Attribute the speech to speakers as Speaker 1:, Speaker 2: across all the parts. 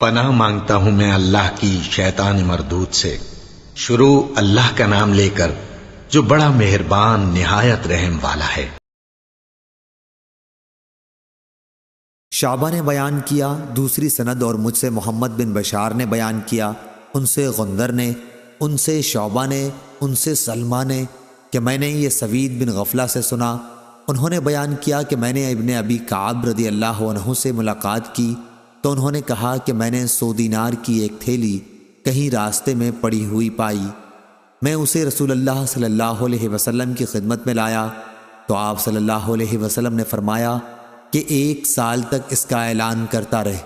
Speaker 1: پناہ مانگتا ہوں میں اللہ کی شیطان مردود سے۔ شروع اللہ کا نام لے کر جو بڑا مہربان نہایت رحم والا ہے۔
Speaker 2: شعبہ نے بیان کیا، دوسری سند اور مجھ سے محمد بن بشار نے بیان کیا، ان سے غندر نے، ان سے شعبہ نے، ان سے سلمہ نے کہ میں نے یہ سوید بن غفلہ سے سنا۔ انہوں نے بیان کیا کہ میں نے ابن ابی کعب رضی اللہ عنہ سے ملاقات کی تو انہوں نے کہا کہ میں نے 100 دینار کی ایک تھیلی کہیں راستے میں پڑی ہوئی پائی۔ میں اسے رسول اللہ صلی اللہ علیہ وسلم کی خدمت میں لایا تو آپ صلی اللہ علیہ وسلم نے فرمایا کہ 1 سال تک اس کا اعلان کرتا رہے۔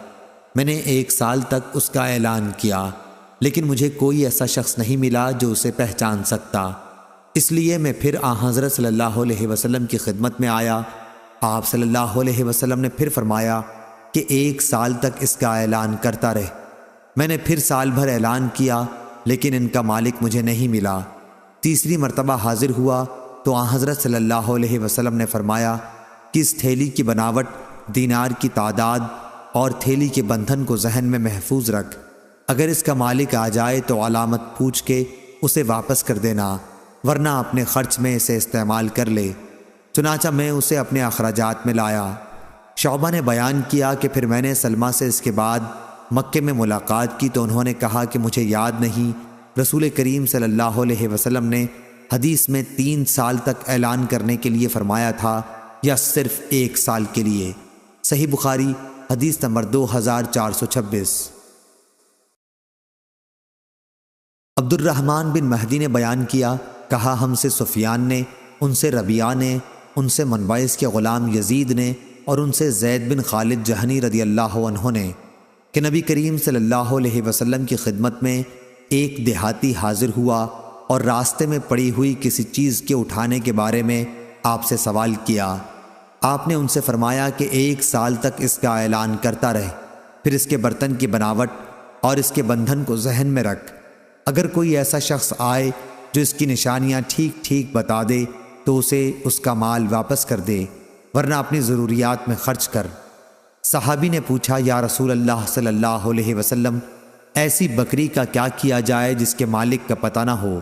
Speaker 2: میں نے 1 سال تک اس کا اعلان کیا، لیکن مجھے کوئی ایسا شخص نہیں ملا جو اسے پہچان سکتا، اس لیے میں پھر حضرت صلی اللہ علیہ وسلم کی خدمت میں آیا۔ آپ صلی اللہ علیہ وسلم نے پھر فرمایا کہ 1 سال تک اس کا اعلان کرتا رہے۔ میں نے پھر سال بھر اعلان کیا، لیکن ان کا مالک مجھے نہیں ملا۔ تیسری مرتبہ حاضر ہوا تو حضرت صلی اللہ علیہ وسلم نے فرمایا کہ اس تھیلی کی بناوٹ، دینار کی تعداد اور تھیلی کے بندھن کو ذہن میں محفوظ رکھ۔ اگر اس کا مالک آ جائے تو علامت پوچھ کے اسے واپس کر دینا، ورنہ اپنے خرچ میں اسے استعمال کر لے۔ چنانچہ میں اسے اپنے اخراجات میں لایا۔ شعبہ نے بیان کیا کہ پھر میں نے سلمہ سے اس کے بعد مکے میں ملاقات کی تو انہوں نے کہا کہ مجھے یاد نہیں رسول کریم صلی اللہ علیہ وسلم نے حدیث میں 3 سال تک اعلان کرنے کے لیے فرمایا تھا یا صرف 1 سال کے لیے۔ صحیح بخاری حدیث نمبر 2426۔ عبد الرحمن بن مہدی نے بیان کیا، کہا ہم سے سفیان نے، ان سے ربیعہ نے، ان سے منبعث کے غلام یزید نے اور ان سے زید بن خالد جہنی رضی اللہ عنہ نے کہ نبی کریم صلی اللہ علیہ وسلم کی خدمت میں ایک دیہاتی حاضر ہوا اور راستے میں پڑی ہوئی کسی چیز کے اٹھانے کے بارے میں آپ سے سوال کیا۔ آپ نے ان سے فرمایا کہ 1 سال تک اس کا اعلان کرتا رہے، پھر اس کے برتن کی بناوٹ اور اس کے بندھن کو ذہن میں رکھ۔ اگر کوئی ایسا شخص آئے جو اس کی نشانیاں ٹھیک ٹھیک بتا دے تو اسے اس کا مال واپس کر دے، ورنہ اپنی ضروریات میں خرچ کر۔ صحابی نے پوچھا، یا رسول اللہ صلی اللہ علیہ وسلم، ایسی بکری کا کیا کیا جائے جس کے مالک کا پتہ نہ ہو؟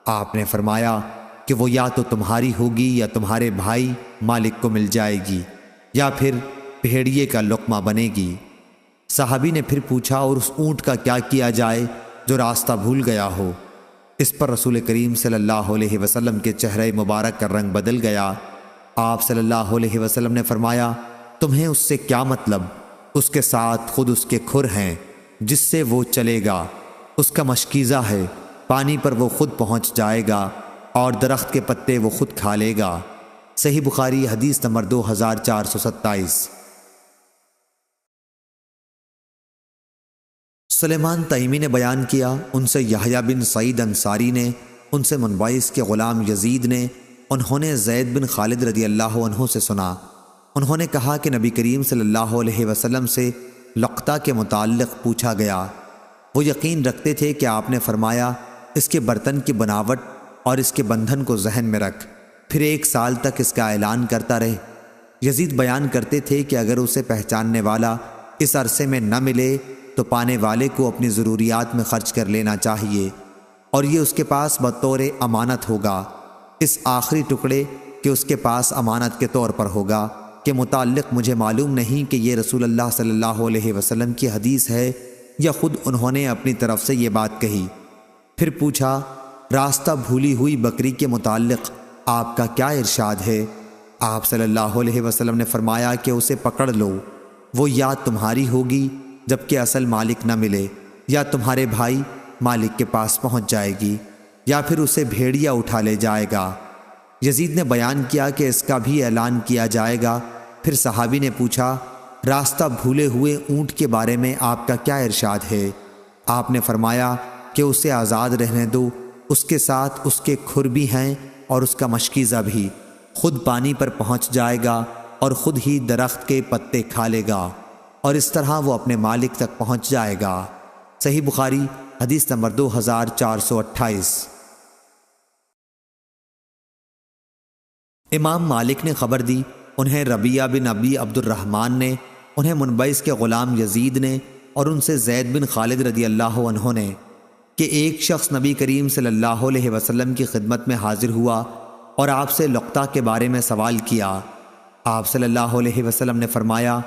Speaker 2: آپ نے فرمایا کہ وہ یا تو تمہاری ہوگی یا تمہارے بھائی مالک کو مل جائے گی، یا پھر بھیڑیے کا لقمہ بنے گی۔ صحابی نے پھر پوچھا، اور اس اونٹ کا کیا کیا جائے جو راستہ بھول گیا ہو؟ اس پر رسول کریم صلی اللہ علیہ وسلم کے چہرے مبارک کا رنگ بدل گیا۔ آپ صلی اللہ علیہ وسلم نے فرمایا، تمہیں اس سے کیا مطلب؟ اس کے ساتھ خود اس کے کھر ہیں جس سے وہ چلے گا، اس کا مشکیزہ ہے، پانی پر وہ خود پہنچ جائے گا اور درخت کے پتے وہ خود کھا لے گا۔ صحیح بخاری حدیث نمبر 2427۔ سلیمان تیمی نے بیان کیا، ان سے یحییٰ بن سعید انصاری نے، ان سے منبعث کے غلام یزید نے، انہوں نے زید بن خالد رضی اللہ عنہ سے سنا۔ انہوں نے کہا کہ نبی کریم صلی اللہ علیہ وسلم سے لقطہ کے متعلق پوچھا گیا۔ وہ یقین رکھتے تھے کہ آپ نے فرمایا اس کے برتن کی بناوٹ اور اس کے بندھن کو ذہن میں رکھ، پھر 1 سال تک اس کا اعلان کرتا رہے۔ یزید بیان کرتے تھے کہ اگر اسے پہچاننے والا اس عرصے میں نہ ملے تو پانے والے کو اپنی ضروریات میں خرچ کر لینا چاہیے، اور یہ اس کے پاس بطور امانت ہوگا۔ اس آخری ٹکڑے کہ اس کے پاس امانت کے طور پر ہوگا کے متعلق مجھے معلوم نہیں کہ یہ رسول اللہ صلی اللہ علیہ وسلم کی حدیث ہے یا خود انہوں نے اپنی طرف سے یہ بات کہی۔ پھر پوچھا، راستہ بھولی ہوئی بکری کے متعلق آپ کا کیا ارشاد ہے؟ آپ صلی اللہ علیہ وسلم نے فرمایا کہ اسے پکڑ لو، وہ یا تمہاری ہوگی جبکہ اصل مالک نہ ملے، یا تمہارے بھائی مالک کے پاس پہنچ جائے گی، یا پھر اسے بھیڑیا اٹھا لے جائے گا۔ یزید نے بیان کیا کہ اس کا بھی اعلان کیا جائے گا۔ پھر صحابی نے پوچھا، راستہ بھولے ہوئے اونٹ کے بارے میں آپ کا کیا ارشاد ہے؟ آپ نے فرمایا کہ اسے آزاد رہنے دو، اس کے ساتھ اس کے کھر بھی ہیں اور اس کا مشکیزہ بھی، خود پانی پر پہنچ جائے گا اور خود ہی درخت کے پتے کھا لے گا، اور اس طرح وہ اپنے مالک تک پہنچ جائے گا۔ صحیح بخاری حدیث نمبر 2428۔ امام مالک نے خبر دی، انہیں ربیعہ بن ابی عبد الرحمن نے، انہیں منبعث کے غلام یزید نے اور ان سے زید بن خالد رضی اللہ عنہ نے کہ ایک شخص نبی کریم صلی اللہ علیہ وسلم کی خدمت میں حاضر ہوا اور آپ سے لقطہ کے بارے میں سوال کیا۔ آپ صلی اللہ علیہ وسلم نے فرمایا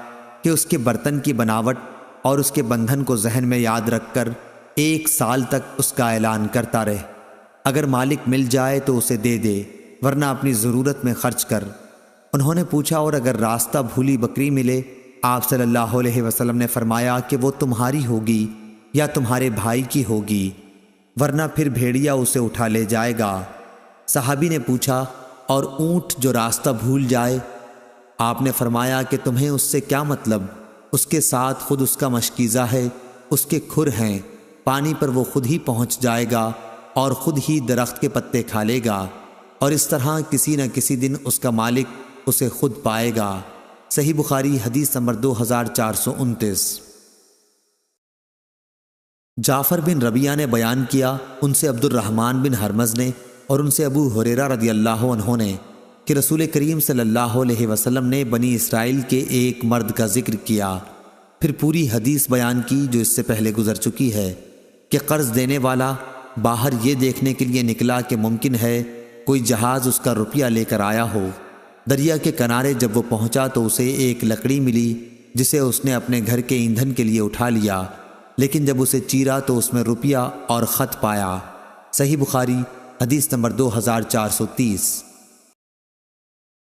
Speaker 2: کہ اس کے برتن کی بناوٹ اور اس کے بندھن کو ذہن میں یاد رکھ کر 1 سال تک اس کا اعلان کرتا رہے۔ اگر مالک مل جائے تو اسے دے دے، ورنہ اپنی ضرورت میں خرچ کر۔ انہوں نے پوچھا اور اگر راستہ بھولی بکری ملے؟ آپ صلی اللہ علیہ وسلم نے فرمایا کہ وہ تمہاری ہوگی یا تمہارے بھائی کی ہوگی، ورنہ پھر بھیڑیا اسے اٹھا لے جائے گا۔ صحابی نے پوچھا اور اونٹ جو راستہ بھول جائے؟ آپ نے فرمایا کہ تمہیں اس سے کیا مطلب؟ اس کے ساتھ خود اس کا مشکیزہ ہے، اس کے کھر ہیں، پانی پر وہ خود ہی پہنچ جائے گا اور خود ہی درخت کے پتے کھا لے گا، اور اس طرح کسی نہ کسی دن اس کا مالک اسے خود پائے گا۔ صحیح بخاری حدیث نمبر 2429۔ جعفر بن ربیعہ نے بیان کیا، ان سے عبد الرحمن بن حرمز نے اور ان سے ابو ہریرہ رضی اللہ عنہ نے کہ رسول کریم صلی اللہ علیہ وسلم نے بنی اسرائیل کے ایک مرد کا ذکر کیا، پھر پوری حدیث بیان کی جو اس سے پہلے گزر چکی ہے کہ قرض دینے والا باہر یہ دیکھنے کے لیے نکلا کہ ممکن ہے کوئی جہاز اس کا روپیہ لے کر آیا ہو۔ دریا کے کنارے جب وہ پہنچا تو اسے ایک لکڑی ملی جسے اس نے اپنے گھر کے ایندھن کے لیے اٹھا لیا، لیکن جب اسے چیرا تو اس میں روپیہ اور خط پایا۔ صحیح بخاری حدیث نمبر 2430۔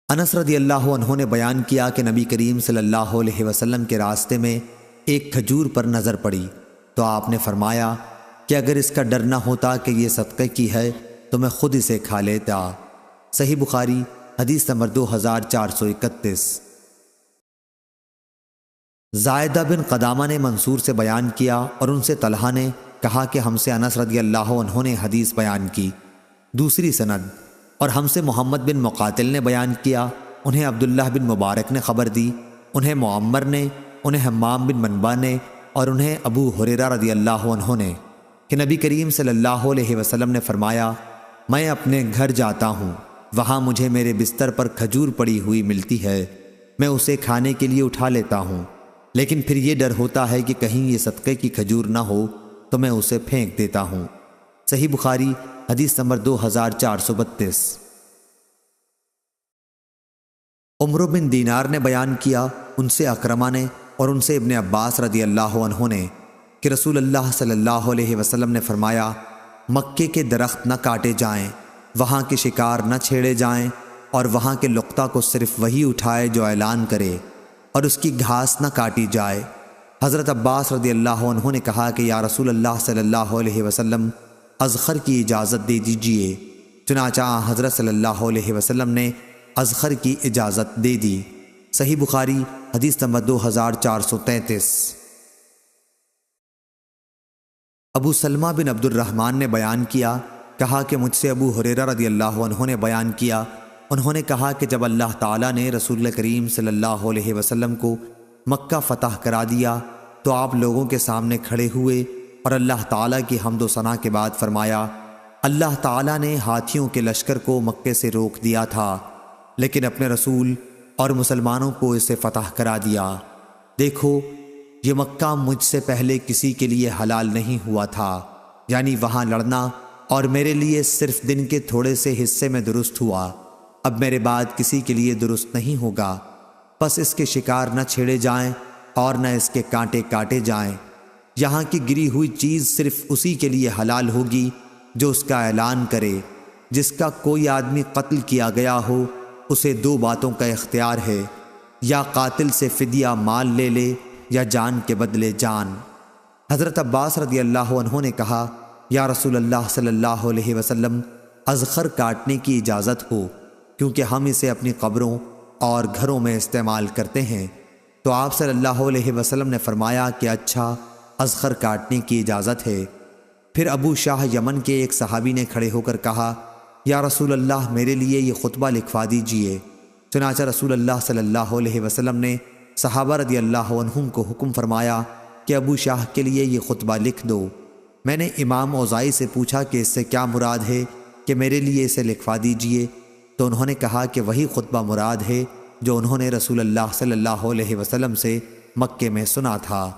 Speaker 2: انس رضی اللہ عنہ نے بیان کیا کہ نبی کریم صلی اللہ علیہ وسلم کے راستے میں ایک کھجور پر نظر پڑی تو آپ نے فرمایا کہ اگر اس کا ڈر نہ ہوتا کہ یہ صدقے کی ہے تو میں خود اسے کھا لیتا۔ صحیح بخاری حدیث نمبر 2431۔ زائدہ بن قدامہ نے منصور سے بیان کیا اور ان سے طلحہ نے کہا کہ ہم سے انس رضی اللہ عنہ نے حدیث بیان کی، دوسری سند، اور ہم سے محمد بن مقاتل نے بیان کیا، انہیں عبداللہ بن مبارک نے خبر دی، انہیں معمر نے، انہیں حمام بن منبع نے اور انہیں ابو ہریرہ رضی اللہ عنہ نے کہ نبی کریم صلی اللہ علیہ وسلم نے فرمایا، میں اپنے گھر جاتا ہوں، وہاں مجھے میرے بستر پر کھجور پڑی ہوئی ملتی ہے، میں اسے کھانے کے لیے اٹھا لیتا ہوں، لیکن پھر یہ ڈر ہوتا ہے کہ کہیں یہ صدقے کی کھجور نہ ہو تو میں اسے پھینک دیتا ہوں۔ صحیح بخاری حدیث نمبر 2432۔ عمرو بن دینار نے بیان کیا، ان سے اکرمہ نے اور ان سے ابن عباس رضی اللہ عنہ نے کہ رسول اللہ صلی اللہ علیہ وسلم نے فرمایا، مکے کے درخت نہ کاٹے جائیں، وہاں کے شکار نہ چھیڑے جائیں، اور وہاں کے لقطہ کو صرف وہی اٹھائے جو اعلان کرے، اور اس کی گھاس نہ کاٹی جائے۔ حضرت عباس رضی اللہ عنہ نے کہا کہ یا رسول اللہ صلی اللہ علیہ وسلم، اذخر کی اجازت دے دیجئے۔ چنانچہ حضرت صلی اللہ علیہ وسلم نے اذخر کی اجازت دے دی۔ صحیح بخاری حدیث نمبر 2433۔ ابو سلمہ بن عبد الرحمن نے بیان کیا، کہا کہ مجھ سے ابو ہریرہ رضی اللہ عنہ نے بیان کیا، انہوں نے کہا کہ جب اللہ تعالیٰ نے رسول کریم صلی اللہ علیہ وسلم کو مکہ فتح کرا دیا تو آپ لوگوں کے سامنے کھڑے ہوئے اور اللہ تعالیٰ کی حمد و ثنا کے بعد فرمایا، اللہ تعالیٰ نے ہاتھیوں کے لشکر کو مکے سے روک دیا تھا، لیکن اپنے رسول اور مسلمانوں کو اسے فتح کرا دیا۔ دیکھو، یہ مکہ مجھ سے پہلے کسی کے لیے حلال نہیں ہوا تھا، یعنی وہاں لڑنا، اور میرے لیے صرف دن کے تھوڑے سے حصے میں درست ہوا، اب میرے بعد کسی کے لیے درست نہیں ہوگا، پس اس کے شکار نہ چھیڑے جائیں اور نہ اس کے کانٹے کاٹے جائیں۔ یہاں کی گری ہوئی چیز صرف اسی کے لیے حلال ہوگی جو اس کا اعلان کرے۔ جس کا کوئی آدمی قتل کیا گیا ہو اسے 2 باتوں کا اختیار ہے، یا قاتل سے فدیہ مال لے لے یا جان کے بدلے جان۔ حضرت عباس رضی اللہ عنہ نے کہا، یا رسول اللہ صلی اللہ علیہ وسلم، اذخر کاٹنے کی اجازت ہو، کیونکہ ہم اسے اپنی قبروں اور گھروں میں استعمال کرتے ہیں۔ تو آپ صلی اللہ علیہ وسلم نے فرمایا کہ اچھا، اذخر کاٹنے کی اجازت ہے۔ پھر ابو شاہ یمن کے ایک صحابی نے کھڑے ہو کر کہا، یا رسول اللہ، میرے لیے یہ خطبہ لکھوا دیجئے۔ چنانچہ رسول اللہ صلی اللہ علیہ وسلم نے صحابہ رضی اللہ عنہم کو حکم فرمایا کہ ابو شاہ کے لیے یہ خطبہ لکھ دو۔ میں نے امام اوزائی سے پوچھا کہ اس سے کیا مراد ہے کہ میرے لیے اسے لکھوا دیجئے، تو انہوں نے کہا کہ وہی خطبہ مراد ہے جو انہوں نے رسول اللہ صلی اللہ علیہ وسلم سے مکے میں سنا تھا۔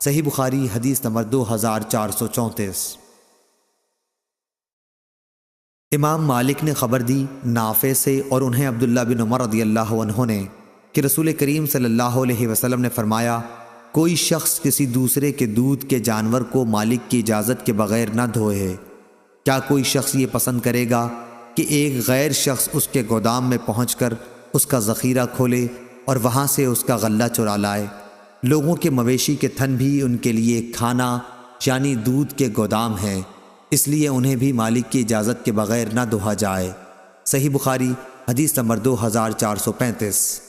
Speaker 2: صحیح بخاری حدیث نمبر 2434۔ امام مالک نے خبر دی نافع سے اور انہیں عبداللہ بن عمر رضی اللہ عنہ نے کہ رسول کریم صلی اللہ علیہ وسلم نے فرمایا، کوئی شخص کسی دوسرے کے دودھ کے جانور کو مالک کی اجازت کے بغیر نہ دھوئے۔ کیا کوئی شخص یہ پسند کرے گا کہ ایک غیر شخص اس کے گودام میں پہنچ کر اس کا ذخیرہ کھولے اور وہاں سے اس کا غلہ چرا لائے؟ لوگوں کے مویشی کے تھن بھی ان کے لیے کھانا یعنی دودھ کے گودام ہیں، اس لیے انہیں بھی مالک کی اجازت کے بغیر نہ دھویا جائے۔ صحیح بخاری حدیث نمبر 2435۔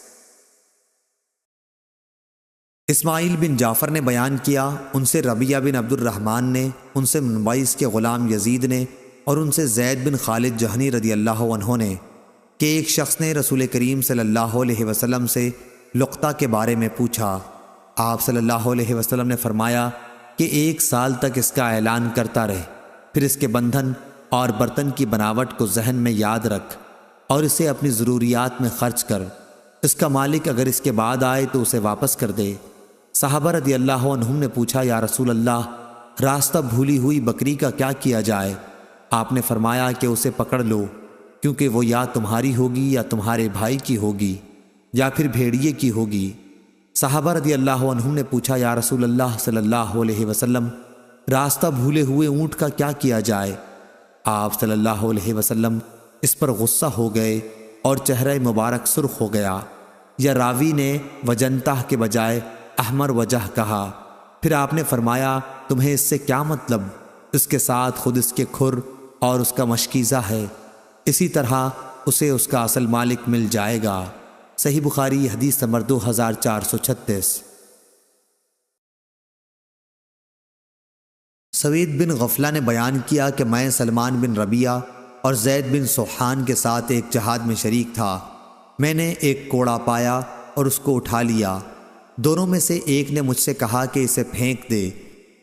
Speaker 2: اسماعیل بن جعفر نے بیان کیا، ان سے ربیعہ بن عبد الرحمن نے، ان سے منبعث کے غلام یزید نے، اور ان سے زید بن خالد جہنی رضی اللہ عنہ نے کہ ایک شخص نے رسول کریم صلی اللہ علیہ وسلم سے لقطہ کے بارے میں پوچھا۔ آپ صلی اللہ علیہ وسلم نے فرمایا کہ 1 سال تک اس کا اعلان کرتا رہے، پھر اس کے بندھن اور برتن کی بناوٹ کو ذہن میں یاد رکھ اور اسے اپنی ضروریات میں خرچ کر۔ اس کا مالک اگر اس کے بعد آئے تو اسے واپس کر دے۔ صحابہ رضی اللہ عنہم نے پوچھا، یا رسول اللہ، راستہ بھولی ہوئی بکری کا کیا کیا جائے؟ آپ نے فرمایا کہ اسے پکڑ لو، کیونکہ وہ یا تمہاری ہوگی یا تمہارے بھائی کی ہوگی یا پھر بھیڑیے کی ہوگی۔ صحابہ رضی اللہ عنہم نے پوچھا، یا رسول اللہ صلی اللہ علیہ وسلم، راستہ بھولے ہوئے اونٹ کا کیا کیا جائے؟ آپ صلی اللہ علیہ وسلم اس پر غصہ ہو گئے اور چہرہ مبارک سرخ ہو گیا، یا راوی نے وجنتہ کے بجائے احمر وجہ کہا۔ پھر آپ نے فرمایا، تمہیں اس سے کیا مطلب؟ اس کے ساتھ خود اس کے کھر اور اس کا مشکیزہ ہے، اسی طرح اسے اس کا اصل مالک مل جائے گا۔ صحیح بخاری حدیث نمبر 2436۔ سوید بن غفلہ نے بیان کیا کہ میں سلمان بن ربیعہ اور زید بن سوحان کے ساتھ ایک جہاد میں شریک تھا۔ میں نے ایک کوڑا پایا اور اس کو اٹھا لیا۔ دونوں میں سے ایک نے مجھ سے کہا کہ اسے پھینک دے۔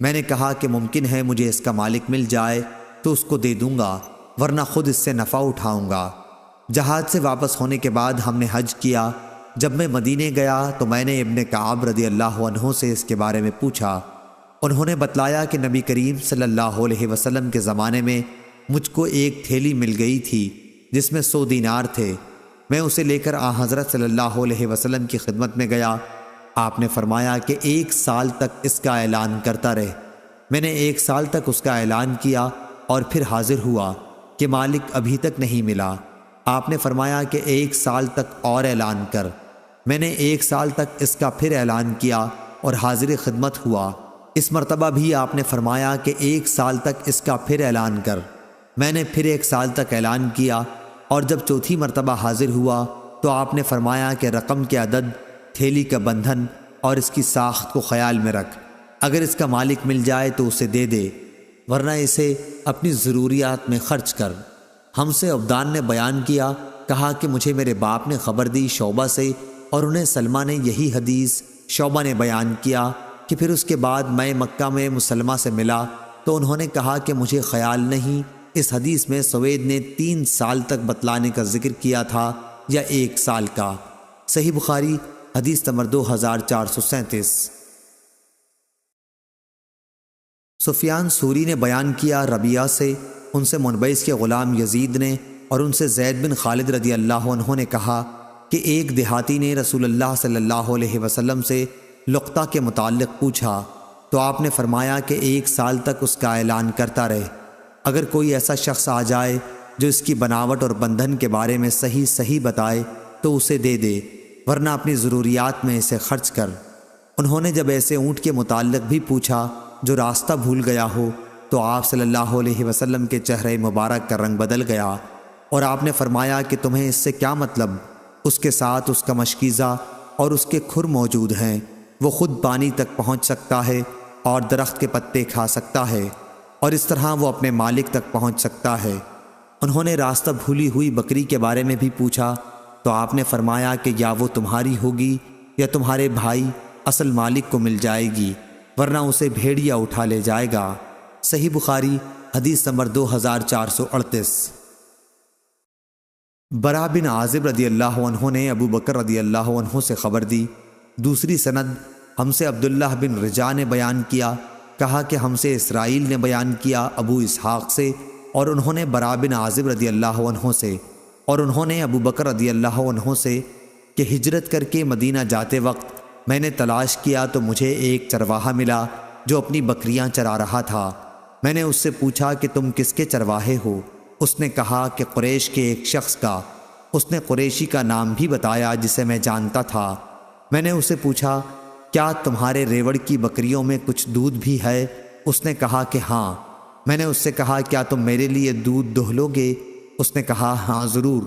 Speaker 2: میں نے کہا کہ ممکن ہے مجھے اس کا مالک مل جائے تو اس کو دے دوں گا، ورنہ خود اس سے نفع اٹھاؤں گا۔ جہاد سے واپس ہونے کے بعد ہم نے حج کیا۔ جب میں مدینے گیا تو میں نے ابن کعب رضی اللہ عنہ سے اس کے بارے میں پوچھا۔ انہوں نے بتلایا کہ نبی کریم صلی اللہ علیہ وسلم کے زمانے میں مجھ کو ایک تھیلی مل گئی تھی جس میں 100 دینار تھے۔ میں اسے لے کر حضرت صلی اللہ علیہ وسلم کی خدمت میں گیا۔ آپ نے فرمایا کہ 1 سال تک اس کا اعلان کرتا رہے۔ میں نے 1 سال تک اس کا اعلان کیا اور پھر حاضر ہوا کہ مالک ابھی تک نہیں ملا۔ آپ نے فرمایا کہ 1 سال تک اور اعلان کر۔ میں نے 1 سال تک اس کا پھر اعلان کیا اور حاضر خدمت ہوا۔ اس مرتبہ بھی آپ نے فرمایا کہ 1 سال تک اس کا پھر اعلان کر۔ میں نے پھر 1 سال تک اعلان کیا اور جب چوتھی مرتبہ حاضر ہوا تو آپ نے فرمایا کہ رقم کے عدد، تھیلی کا بندھن اور اس کی ساخت کو خیال میں رکھ۔ اگر اس کا مالک مل جائے تو اسے دے دے، ورنہ اسے اپنی ضروریات میں خرچ کر۔ ہم سے عبدان نے بیان کیا، کہا کہ مجھے میرے باپ نے خبر دی شعبہ سے، اور انہیں سلمہ نے یہی حدیث شعبہ نے بیان کیا کہ پھر اس کے بعد میں مکہ میں مسلمہ سے ملا تو انہوں نے کہا کہ مجھے خیال نہیں اس حدیث میں سوید نے 3 سال تک بتلانے کا ذکر کیا تھا یا 1 سال کا۔ صحیح بخاری حدیث نمبر 2437۔ سفیان ثوری نے بیان کیا ربیعہ سے، ان سے منبعث کے غلام یزید نے اور ان سے زید بن خالد رضی اللہ عنہ نے کہا کہ ایک دیہاتی نے رسول اللہ صلی اللہ علیہ وسلم سے لقطہ کے متعلق پوچھا تو آپ نے فرمایا کہ 1 سال تک اس کا اعلان کرتا رہے۔ اگر کوئی ایسا شخص آ جائے جو اس کی بناوٹ اور بندھن کے بارے میں صحیح بتائے تو اسے دے دے، ورنہ اپنی ضروریات میں اسے خرچ کر۔ انہوں نے جب ایسے اونٹ کے متعلق بھی پوچھا جو راستہ بھول گیا ہو تو آپ صلی اللہ علیہ وسلم کے چہرے مبارک کا رنگ بدل گیا اور آپ نے فرمایا کہ تمہیں اس سے کیا مطلب؟ اس کے ساتھ اس کا مشکیزہ اور اس کے کھر موجود ہیں، وہ خود پانی تک پہنچ سکتا ہے اور درخت کے پتے کھا سکتا ہے، اور اس طرح وہ اپنے مالک تک پہنچ سکتا ہے۔ انہوں نے راستہ بھولی ہوئی بکری کے بارے میں بھی پوچھا تو آپ نے فرمایا کہ یا وہ تمہاری ہوگی یا تمہارے بھائی اصل مالک کو مل جائے گی، ورنہ اسے بھیڑیا اٹھا لے جائے گا۔ صحیح بخاری حدیث نمبر 2438۔ برا بن عازب رضی اللہ عنہ نے ابو بکر رضی اللہ عنہ سے خبر دی، دوسری سند ہم سے عبداللہ بن رجا نے بیان کیا، کہا کہ ہم سے اسرائیل نے بیان کیا ابو اسحاق سے، اور انہوں نے برا بن عازب رضی اللہ عنہ سے، اور انہوں نے ابو بکر رضی اللہ عنہ سے کہ ہجرت کر کے مدینہ جاتے وقت میں نے تلاش کیا تو مجھے ایک چرواہا ملا جو اپنی بکریاں چرا رہا تھا۔ میں نے اس سے پوچھا کہ تم کس کے چرواہے ہو؟ اس نے کہا کہ قریش کے ایک شخص کا۔ اس نے قریشی کا نام بھی بتایا جسے میں جانتا تھا۔ میں نے اسے پوچھا کیا تمہارے ریوڑ کی بکریوں میں کچھ دودھ بھی ہے؟ اس نے کہا کہ ہاں۔ میں نے اس سے کہا کیا تم میرے لیے دودھ دہہ لو گے؟ اس نے کہا ہاں ضرور۔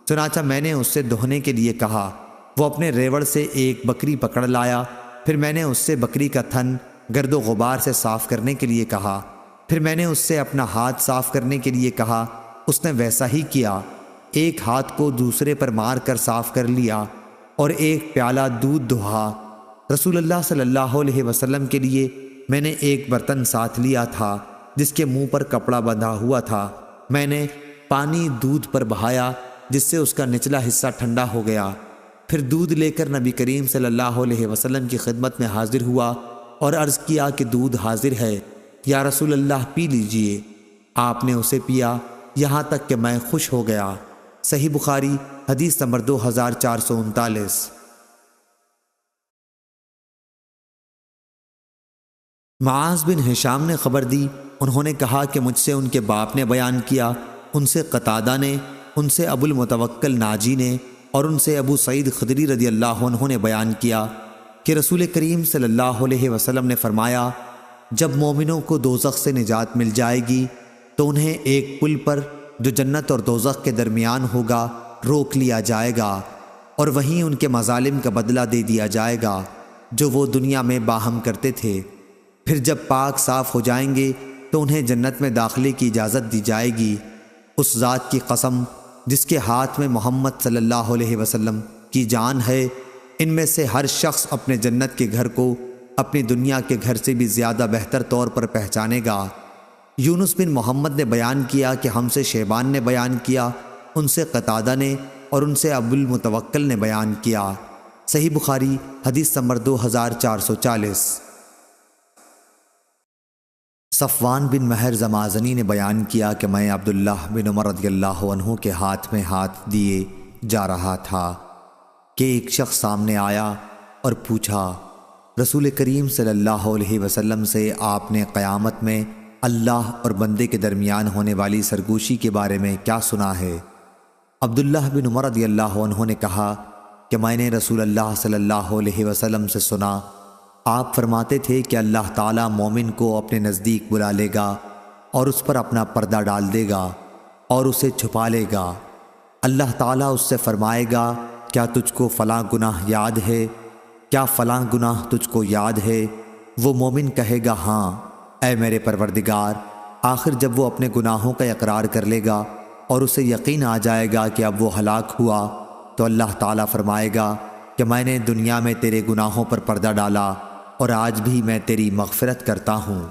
Speaker 2: چنانچہ میں نے اس سے دہنے کے لیے کہا۔ وہ اپنے ریوڑ سے ایک بکری پکڑ لایا، پھر میں نے اس سے بکری کا تھن گرد و غبار سے صاف کرنے کے لیے کہا، پھر میں نے اس سے اپنا ہاتھ صاف کرنے کے لیے کہا۔ اس نے ویسا ہی کیا، ایک ہاتھ کو دوسرے پر مار کر صاف کر لیا اور ایک پیالہ دودھ دہا۔ رسول اللہ صلی اللہ علیہ وسلم کے لیے میں نے ایک برتن ساتھ لیا تھا جس کے منہ پر کپڑا بندھا ہوا تھا۔ میں نے پانی دودھ پر بہایا جس سے اس کا نچلا حصہ ٹھنڈا ہو گیا، پھر دودھ لے کر نبی کریم صلی اللہ علیہ وسلم کی خدمت میں حاضر ہوا اور عرض کیا کہ دودھ حاضر ہے، یا رسول اللہ پی لیجئے۔ آپ نے اسے پیا یہاں تک کہ میں خوش ہو گیا۔ صحیح بخاری حدیث نمبر 2439۔ معاذ بن ہشام نے خبر دی، انہوں نے کہا کہ مجھ سے ان کے باپ نے بیان کیا، ان سے قتادہ نے، ان سے ابو المتوکل ناجی نے، اور ان سے ابو سعید خدری رضی اللہ عنہ نے بیان کیا کہ رسول کریم صلی اللہ علیہ وسلم نے فرمایا جب مومنوں کو دوزخ سے نجات مل جائے گی تو انہیں ایک پل پر جو جنت اور دوزخ کے درمیان ہوگا روک لیا جائے گا، اور وہیں ان کے مظالم کا بدلہ دے دیا جائے گا جو وہ دنیا میں باہم کرتے تھے۔ پھر جب پاک صاف ہو جائیں گے تو انہیں جنت میں داخلے کی اجازت دی جائے گی۔ اس ذات کی قسم جس کے ہاتھ میں محمد صلی اللہ علیہ وسلم کی جان ہے، ان میں سے ہر شخص اپنے جنت کے گھر کو اپنی دنیا کے گھر سے بھی زیادہ بہتر طور پر پہچانے گا۔ یونس بن محمد نے بیان کیا کہ ہم سے شیبان نے بیان کیا، ان سے قتادہ نے، اور ان سے ابو المتوکل نے بیان کیا۔ صحیح بخاری حدیث نمبر 2440۔ صفوان بن مہر زمازنی نے بیان کیا کہ میں عبداللہ بن عمر رضی اللہ عنہ کے ہاتھ میں ہاتھ دیے جا رہا تھا کہ ایک شخص سامنے آیا اور پوچھا رسول کریم صلی اللہ علیہ وسلم سے آپ نے قیامت میں اللہ اور بندے کے درمیان ہونے والی سرگوشی کے بارے میں کیا سنا ہے؟ عبداللہ بن عمر رضی اللہ عنہ نے کہا کہ میں نے رسول اللہ صلی اللہ علیہ وسلم سے سنا، آپ فرماتے تھے کہ اللہ تعالیٰ مومن کو اپنے نزدیک بلا لے گا اور اس پر اپنا پردہ ڈال دے گا اور اسے چھپا لے گا۔ اللہ تعالیٰ اس سے فرمائے گا کیا تجھ کو فلاں گناہ یاد ہے؟ کیا فلاں گناہ تجھ کو یاد ہے؟ وہ مومن کہے گا ہاں اے میرے پروردگار۔ آخر جب وہ اپنے گناہوں کا اقرار کر لے گا اور اسے یقین آ جائے گا کہ اب وہ ہلاک ہوا تو اللہ تعالیٰ فرمائے گا کہ میں نے دنیا میں تیرے گناہوں پر پردہ ڈالا اور آج بھی میں تیری مغفرت کرتا ہوں۔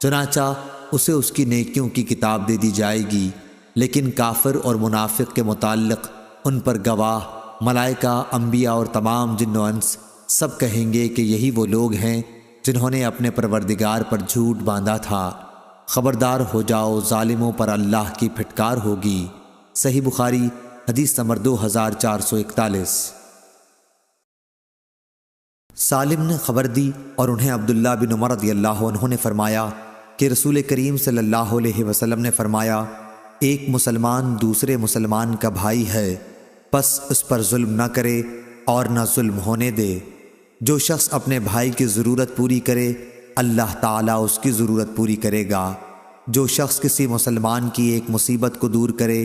Speaker 2: چنانچہ اسے اس کی نیکیوں کی کتاب دے دی جائے گی، لیکن کافر اور منافق کے متعلق ان پر گواہ ملائکہ، انبیاء اور تمام جن و انس سب کہیں گے کہ یہی وہ لوگ ہیں جنہوں نے اپنے پروردگار پر جھوٹ باندھا تھا۔ خبردار ہو جاؤ ظالموں پر اللہ کی پھٹکار ہوگی۔ صحیح بخاری حدیث نمبر 2441۔ سالم نے خبر دی اور انہیں عبداللہ بن عمر رضی اللہ عنہ نے فرمایا کہ رسول کریم صلی اللہ علیہ وسلم نے فرمایا ایک مسلمان دوسرے مسلمان کا بھائی ہے، پس اس پر ظلم نہ کرے اور نہ ظلم ہونے دے۔ جو شخص اپنے بھائی کی ضرورت پوری کرے اللہ تعالیٰ اس کی ضرورت پوری کرے گا۔ جو شخص کسی مسلمان کی ایک مصیبت کو دور کرے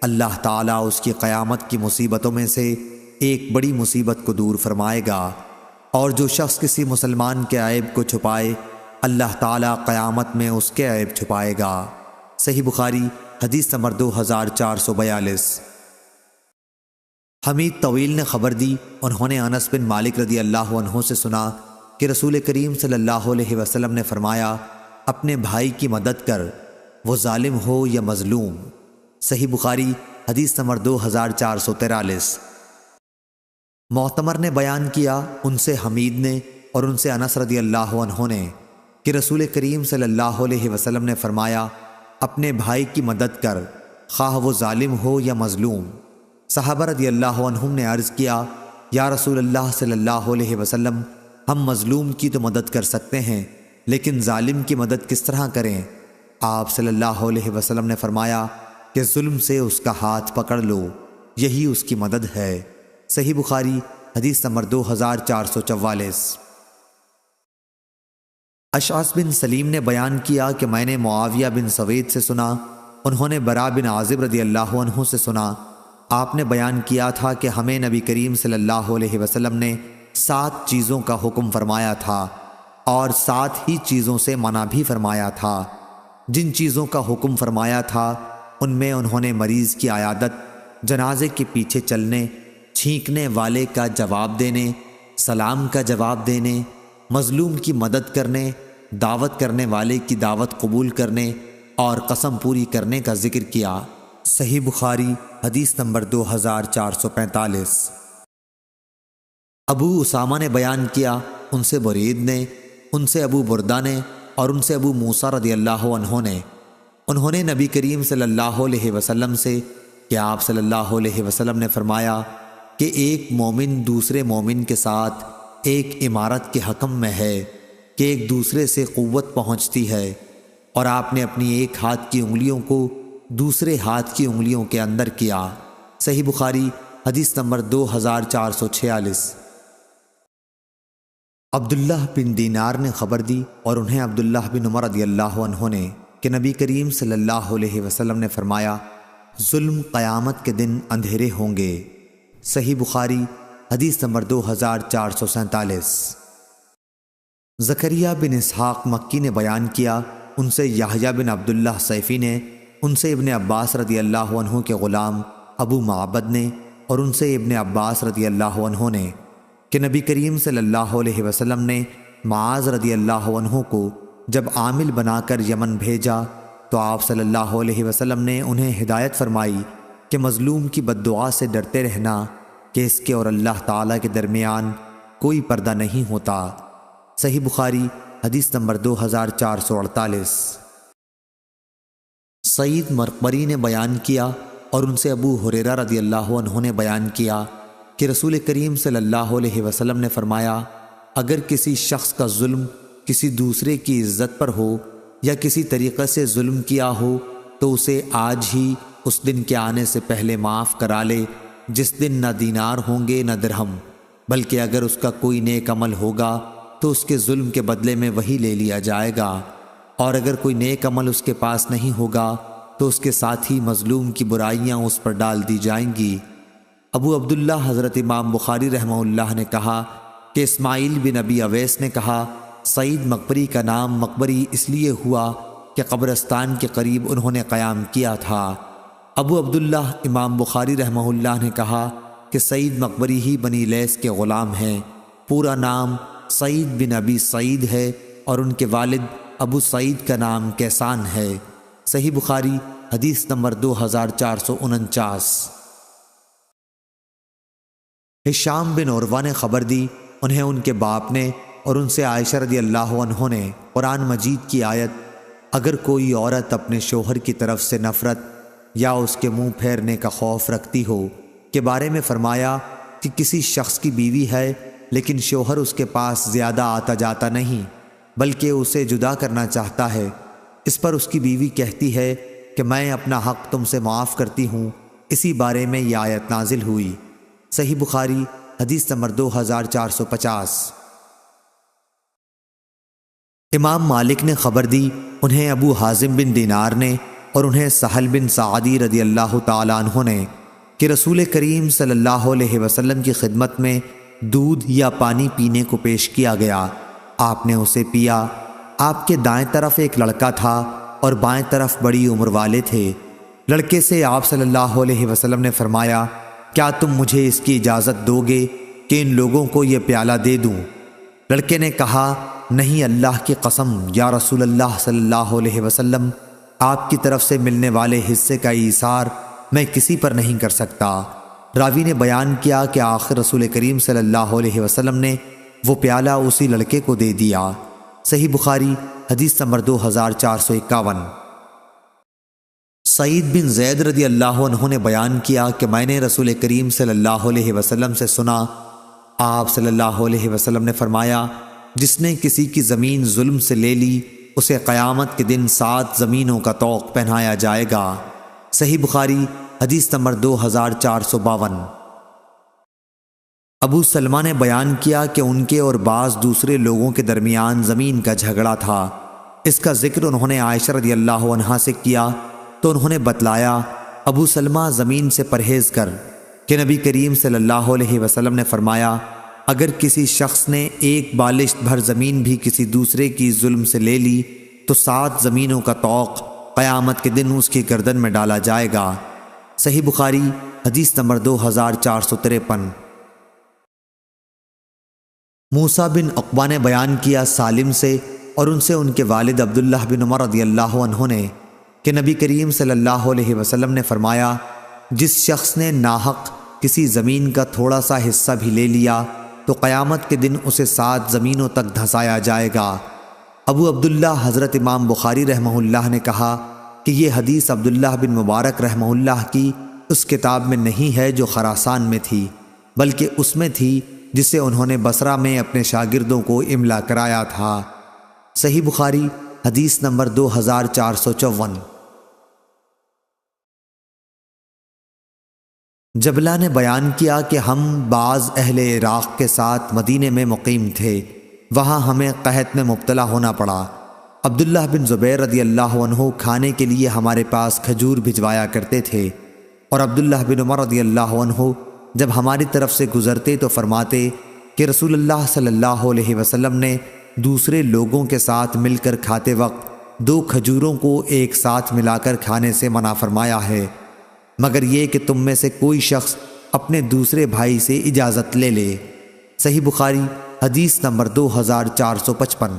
Speaker 2: اللہ تعالیٰ اس کی قیامت کی مصیبتوں میں سے ایک بڑی مصیبت کو دور فرمائے گا، اور جو شخص کسی مسلمان کے عیب کو چھپائے اللہ تعالیٰ قیامت میں اس کے عیب چھپائے گا۔ صحیح بخاری حدیث نمبر 2442۔ حمید طویل نے خبر دی، انہوں نے انس بن مالک رضی اللہ عنہ سے سنا کہ رسول کریم صلی اللہ علیہ وسلم نے فرمایا اپنے بھائی کی مدد کر، وہ ظالم ہو یا مظلوم۔ صحیح بخاری حدیث نمبر 2443۔ معتمر نے بیان کیا، ان سے حمید نے، اور ان سے انس رضی اللہ عنہ نے کہ رسول کریم صلی اللہ علیہ وسلم نے فرمایا، اپنے بھائی کی مدد کر، خواہ وہ ظالم ہو یا مظلوم۔ صحابہ رضی اللہ عنہم نے عرض کیا، یا رسول اللہ صلی اللہ علیہ وسلم، ہم مظلوم کی تو مدد کر سکتے ہیں، لیکن ظالم کی مدد کس طرح کریں؟ آپ صلی اللہ علیہ وسلم نے فرمایا کہ ظلم سے اس کا ہاتھ پکڑ لو، یہی اس کی مدد ہے۔ صحیح بخاری حدیث نمبر 2444۔ اشعث بن سلیم نے بیان کیا کہ میں نے معاویہ بن سوید سے سنا، انہوں نے برا بن عازب رضی اللہ عنہ سے سنا، آپ نے بیان کیا تھا کہ ہمیں نبی کریم صلی اللہ علیہ وسلم نے 7 چیزوں کا حکم فرمایا تھا اور 7 ہی چیزوں سے منع بھی فرمایا تھا۔ جن چیزوں کا حکم فرمایا تھا ان میں انہوں نے مریض کی عیادت، جنازے کے پیچھے چلنے، چھینکنے والے کا جواب دینے، سلام کا جواب دینے، مظلوم کی مدد کرنے، دعوت کرنے والے کی دعوت قبول کرنے اور قسم پوری کرنے کا ذکر کیا۔ صحیح بخاری حدیث نمبر 2445۔ ابو اسامہ نے بیان کیا، ان سے برید نے، ان سے ابو بردہ نے اور ان سے ابو موسیٰ رضی اللہ عنہ نے، انہوں نے نبی کریم صلی اللہ علیہ وسلم سے کہ آپ صلی اللہ علیہ وسلم نے فرمایا کہ ایک مومن دوسرے مومن کے ساتھ ایک امارت کے حکم میں ہے کہ ایک دوسرے سے قوت پہنچتی ہے، اور آپ نے اپنی ایک ہاتھ کی انگلیوں کو دوسرے ہاتھ کی انگلیوں کے اندر کیا۔ صحیح بخاری حدیث نمبر 2446۔ عبداللہ بن دینار نے خبر دی اور انہیں عبداللہ بن عمر رضی اللہ عنہ نے کہ نبی کریم صلی اللہ علیہ وسلم نے فرمایا، ظلم قیامت کے دن اندھیرے ہوں گے۔ صحیح بخاری حدیث نمبر 2447۔ زکریا بن اسحاق مکی نے بیان کیا، ان سے یحییٰ بن عبداللہ سیفی نے، ان سے ابن عباس رضی اللہ عنہ کے غلام ابو معبد نے اور ان سے ابن عباس رضی اللہ عنہ نے کہ نبی کریم صلی اللہ علیہ وسلم نے معاذ رضی اللہ عنہ کو جب عامل بنا کر یمن بھیجا تو آپ صلی اللہ علیہ وسلم نے انہیں ہدایت فرمائی کہ مظلوم کی بد دعا سے ڈرتے رہنا کہ اس کے اور اللہ تعالیٰ کے درمیان کوئی پردہ نہیں ہوتا۔ صحیح بخاری حدیث نمبر 2448۔ سعید مرقبری نے بیان کیا اور ان سے ابو ہریرہ رضی اللہ عنہ نے بیان کیا کہ رسول کریم صلی اللہ علیہ وسلم نے فرمایا، اگر کسی شخص کا ظلم کسی دوسرے کی عزت پر ہو یا کسی طریقے سے ظلم کیا ہو تو اسے آج ہی اس دن کے آنے سے پہلے معاف کرا لے جس دن نہ دینار ہوں گے نہ درہم، بلکہ اگر اس کا کوئی نیک عمل ہوگا تو اس کے ظلم کے بدلے میں وہی لے لیا جائے گا، اور اگر کوئی نیک عمل اس کے پاس نہیں ہوگا تو اس کے ساتھ ہی مظلوم کی برائیاں اس پر ڈال دی جائیں گی۔ ابو عبداللہ حضرت امام بخاری رحمہ اللہ نے کہا کہ اسماعیل بن ابی اویس نے کہا، سعید مقبری کا نام مقبری اس لیے ہوا کہ قبرستان کے قریب انہوں نے قیام کیا تھا۔ ابو عبداللہ امام بخاری رحمہ اللہ نے کہا کہ سعید مقبری ہی بنی لیث کے غلام ہیں، پورا نام سعید بن ابی سعید ہے اور ان کے والد ابو سعید کا نام کیسان ہے۔ صحیح بخاری حدیث نمبر 2449۔ ہشام بن عروہ نے خبر دی، انہیں ان کے باپ نے اور ان سے عائشہ رضی اللہ عنہ نے قرآن مجید کی آیت اگر کوئی عورت اپنے شوہر کی طرف سے نفرت یا اس کے منہ پھیرنے کا خوف رکھتی ہو کے بارے میں فرمایا کہ کسی شخص کی بیوی ہے لیکن شوہر اس کے پاس زیادہ آتا جاتا نہیں بلکہ اسے جدا کرنا چاہتا ہے، اس پر اس کی بیوی کہتی ہے کہ میں اپنا حق تم سے معاف کرتی ہوں، اسی بارے میں یہ آیت نازل ہوئی۔ صحیح بخاری حدیث نمبر 2450۔ امام مالک نے خبر دی، انہیں ابو حازم بن دینار نے اور انہیں سہل بن سعدی رضی اللہ تعالیٰ عنہ نے کہ رسول کریم صلی اللہ علیہ وسلم کی خدمت میں دودھ یا پانی پینے کو پیش کیا گیا، آپ نے اسے پیا۔ آپ کے دائیں طرف ایک لڑکا تھا اور بائیں طرف بڑی عمر والے تھے۔ لڑکے سے آپ صلی اللہ علیہ وسلم نے فرمایا، کیا تم مجھے اس کی اجازت دو گے کہ ان لوگوں کو یہ پیالہ دے دوں؟ لڑکے نے کہا، نہیں اللہ کی قسم یا رسول اللہ صلی اللہ علیہ وسلم، آپ کی طرف سے ملنے والے حصے کا ایثار میں کسی پر نہیں کر سکتا۔ راوی نے بیان کیا کہ آخر رسول کریم صلی اللہ علیہ وسلم نے وہ پیالہ اسی لڑکے کو دے دیا۔ صحیح بخاری حدیث نمبر 2451۔ سعید بن زید رضی اللہ عنہ نے بیان کیا کہ میں نے رسول کریم صلی اللہ علیہ وسلم سے سنا، آپ صلی اللہ علیہ وسلم نے فرمایا، جس نے کسی کی زمین ظلم سے لے لی اسے قیامت کے دن 7 زمینوں کا طوق پہنایا جائے گا۔ صحیح بخاری حدیث نمبر 2452۔ ابو سلمہ نے بیان کیا کہ ان کے اور بعض دوسرے لوگوں کے درمیان زمین کا جھگڑا تھا۔ اس کا ذکر انہوں نے عائشہ رضی اللہ عنہا سے کیا تو انہوں نے بتلایا، ابو سلمہ زمین سے پرہیز کر، کہ نبی کریم صلی اللہ علیہ وسلم نے فرمایا، اگر کسی شخص نے ایک بالشت بھر زمین بھی کسی دوسرے کی ظلم سے لے لی تو 7 زمینوں کا طوق قیامت کے دن اس کی گردن میں ڈالا جائے گا۔ صحیح بخاری حدیث نمبر 2453۔ موسیٰ بن عقبہ نے بیان کیا سالم سے اور ان سے ان کے والد عبداللہ بن عمر رضی اللہ عنہ نے کہ نبی کریم صلی اللہ علیہ وسلم نے فرمایا، جس شخص نے ناحق کسی زمین کا تھوڑا سا حصہ بھی لے لیا تو قیامت کے دن اسے 7 زمینوں تک دھسایا جائے گا۔ ابو عبداللہ حضرت امام بخاری رحمہ اللہ نے کہا کہ یہ حدیث عبداللہ بن مبارک رحمہ اللہ کی اس کتاب میں نہیں ہے جو خراسان میں تھی، بلکہ اس میں تھی جسے انہوں نے بصرہ میں اپنے شاگردوں کو املا کرایا تھا۔ صحیح بخاری حدیث نمبر 2454۔ جبلہ نے بیان کیا کہ ہم بعض اہل عراق کے ساتھ مدینے میں مقیم تھے، وہاں ہمیں قحط میں مبتلا ہونا پڑا۔ عبداللہ بن زبیر رضی اللہ عنہ کھانے کے لیے ہمارے پاس کھجور بھجوایا کرتے تھے، اور عبداللہ بن عمر رضی اللہ عنہ جب ہماری طرف سے گزرتے تو فرماتے کہ رسول اللہ صلی اللہ علیہ وسلم نے دوسرے لوگوں کے ساتھ مل کر کھاتے وقت 2 کھجوروں کو ایک ساتھ ملا کر کھانے سے منع فرمایا ہے، مگر یہ کہ تم میں سے کوئی شخص اپنے دوسرے بھائی سے اجازت لے لے۔ صحیح بخاری حدیث نمبر 2455۔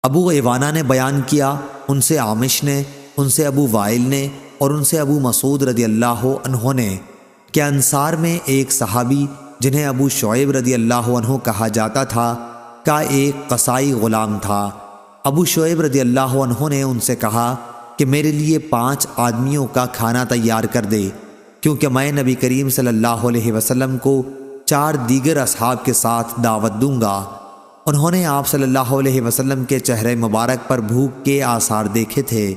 Speaker 2: ابو عوانہ نے بیان کیا، ان سے عامش نے، ان سے ابو وائل نے اور ان سے ابو مسعود رضی اللہ عنہ نے کہ انصار میں ایک صحابی جنہیں ابو شعیب رضی اللہ عنہ کہا جاتا تھا کا ایک قصائی غلام تھا۔ ابو شعیب رضی اللہ عنہ نے ان سے کہا کہ میرے لیے 5 آدمیوں کا کھانا تیار کر دے، کیونکہ میں نبی کریم صلی اللہ علیہ وسلم کو 4 دیگر اصحاب کے ساتھ دعوت دوں گا۔ انہوں نے آپ صلی اللہ علیہ وسلم کے چہرے مبارک پر بھوک کے آثار دیکھے تھے،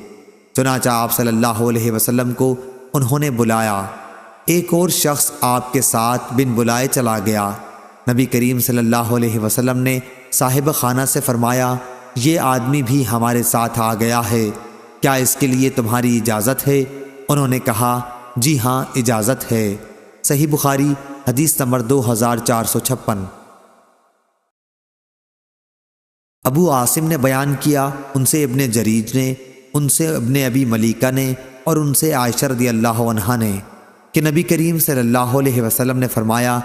Speaker 2: چنانچہ آپ صلی اللہ علیہ وسلم کو انہوں نے بلایا۔ ایک اور شخص آپ کے ساتھ بن بلائے چلا گیا۔ نبی کریم صلی اللہ علیہ وسلم نے صاحب خانہ سے فرمایا، یہ آدمی بھی ہمارے ساتھ آ گیا ہے، کیا اس کے لیے تمہاری اجازت ہے؟ انہوں نے کہا، جی ہاں اجازت ہے۔ صحیح بخاری حدیث نمبر 2456۔ ابو عاصم نے بیان کیا، ان سے ابن جریج نے، ان سے ابن ابی ملیکہ نے اور ان سے عائشہ رضی اللہ عنہا نے کہ نبی کریم صلی اللہ علیہ وسلم نے فرمایا،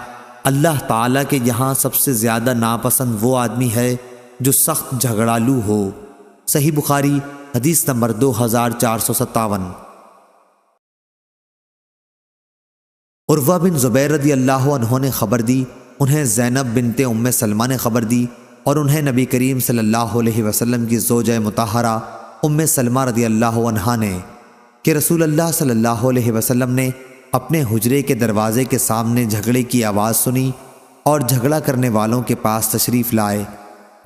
Speaker 2: اللہ تعالیٰ کے یہاں سب سے زیادہ ناپسند وہ آدمی ہے جو سخت جھگڑالو ہو۔ صحیح بخاری حدیث نمبر 2457۔ عروہ بن زبیر رضی اللہ عنہ نے خبر دی، انہیں زینب بنت ام سلمہ نے خبر دی، اور انہیں نبی کریم صلی اللہ علیہ وسلم کی زوجہ مطہرہ ام سلمہ رضی اللہ عنہا نے کہ رسول اللہ صلی اللہ علیہ وسلم نے اپنے حجرے کے دروازے کے سامنے جھگڑے کی آواز سنی اور جھگڑا کرنے والوں کے پاس تشریف لائے۔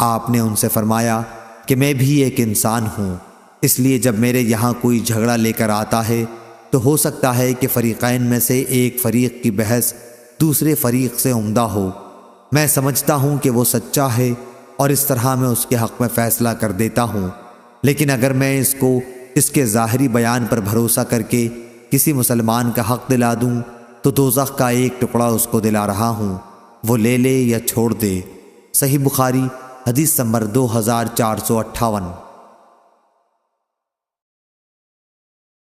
Speaker 2: آپ نے ان سے فرمایا کہ میں بھی ایک انسان ہوں، اس لیے جب میرے یہاں کوئی جھگڑا لے کر آتا ہے تو ہو سکتا ہے کہ فریقین میں سے ایک فریق کی بحث دوسرے فریق سے عمدہ ہو۔ میں سمجھتا ہوں کہ وہ سچا ہے اور اس طرح میں اس کے حق میں فیصلہ کر دیتا ہوں، لیکن اگر میں اس کو اس کے ظاہری بیان پر بھروسہ کر کے کسی مسلمان کا حق دلا دوں تو دوزخ کا ایک ٹکڑا اس کو دلا رہا ہوں، وہ لے لے یا چھوڑ دے۔ صحیح بخاری حدیث نمبر 2458۔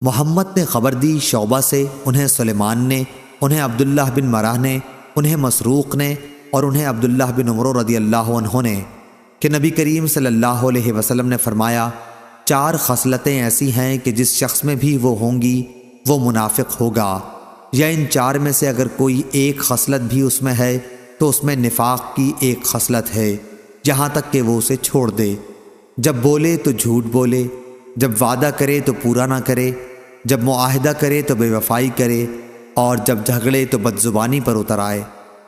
Speaker 2: محمد نے خبر دی شعبہ سے، انہیں سلیمان نے، انہیں عبداللہ بن مرہ نے، انہیں مسروق نے اور انہیں عبداللہ بن عمر رضی اللہ عنہ نے کہ نبی کریم صلی اللہ علیہ وسلم نے فرمایا، 4 خصلتیں ایسی ہیں کہ جس شخص میں بھی وہ ہوں گی وہ منافق ہوگا۔ یا ان چار میں سے اگر کوئی ایک خصلت بھی اس میں ہے تو اس میں نفاق کی ایک خصلت ہے، یہاں تک کہ وہ اسے چھوڑ دے۔ جب بولے تو جھوٹ بولے، جب وعدہ کرے تو پورا نہ کرے، جب معاہدہ کرے تو بے وفائی کرے، اور جب جھگڑے تو بدزبانی پر اتر آئے۔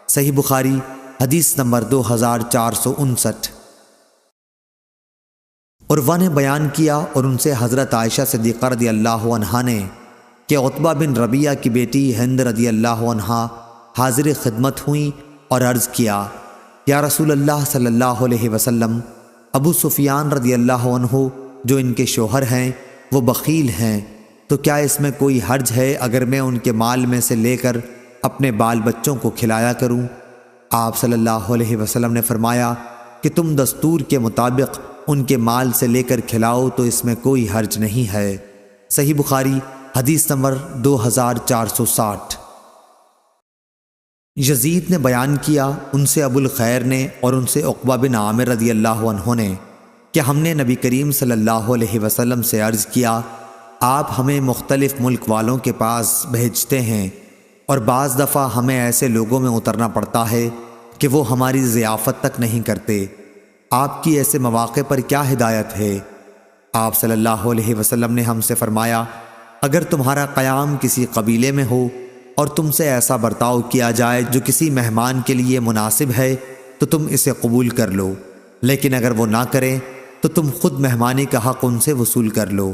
Speaker 2: صحیح بخاری حدیث نمبر 2459۔ عروہ نے بیان کیا اور ان سے حضرت عائشہ صدیقہ رضی اللہ عنہا نے کہ عتبہ بن ربیعہ کی بیٹی ہند رضی اللہ عنہا حاضر خدمت ہوئیں اور عرض کیا، یا رسول اللہ صلی اللہ علیہ وسلم، ابو سفیان رضی اللہ عنہ جو ان کے شوہر ہیں وہ بخیل ہیں، تو کیا اس میں کوئی حرج ہے اگر میں ان کے مال میں سے لے کر اپنے بال بچوں کو کھلایا کروں؟ آپ صلی اللہ علیہ وسلم نے فرمایا کہ تم دستور کے مطابق ان کے مال سے لے کر کھلاؤ تو اس میں کوئی حرج نہیں ہے۔ صحیح بخاری حدیث نمبر 2460۔ یزید نے بیان کیا ان سے ابو الخیر نے اور ان سے عقبہ بن عامر رضی اللہ عنہ نے کہ ہم نے نبی کریم صلی اللہ علیہ وسلم سے عرض کیا، آپ ہمیں مختلف ملک والوں کے پاس بھیجتے ہیں اور بعض دفعہ ہمیں ایسے لوگوں میں اترنا پڑتا ہے کہ وہ ہماری ضیافت تک نہیں کرتے، آپ کی ایسے مواقع پر کیا ہدایت ہے؟ آپ صلی اللہ علیہ وسلم نے ہم سے فرمایا، اگر تمہارا قیام کسی قبیلے میں ہو اور تم سے ایسا برتاؤ کیا جائے جو کسی مہمان کے لیے مناسب ہے تو تم اسے قبول کر لو، لیکن اگر وہ نہ کریں تو تم خود مہمانی کا حق ان سے وصول کر لو۔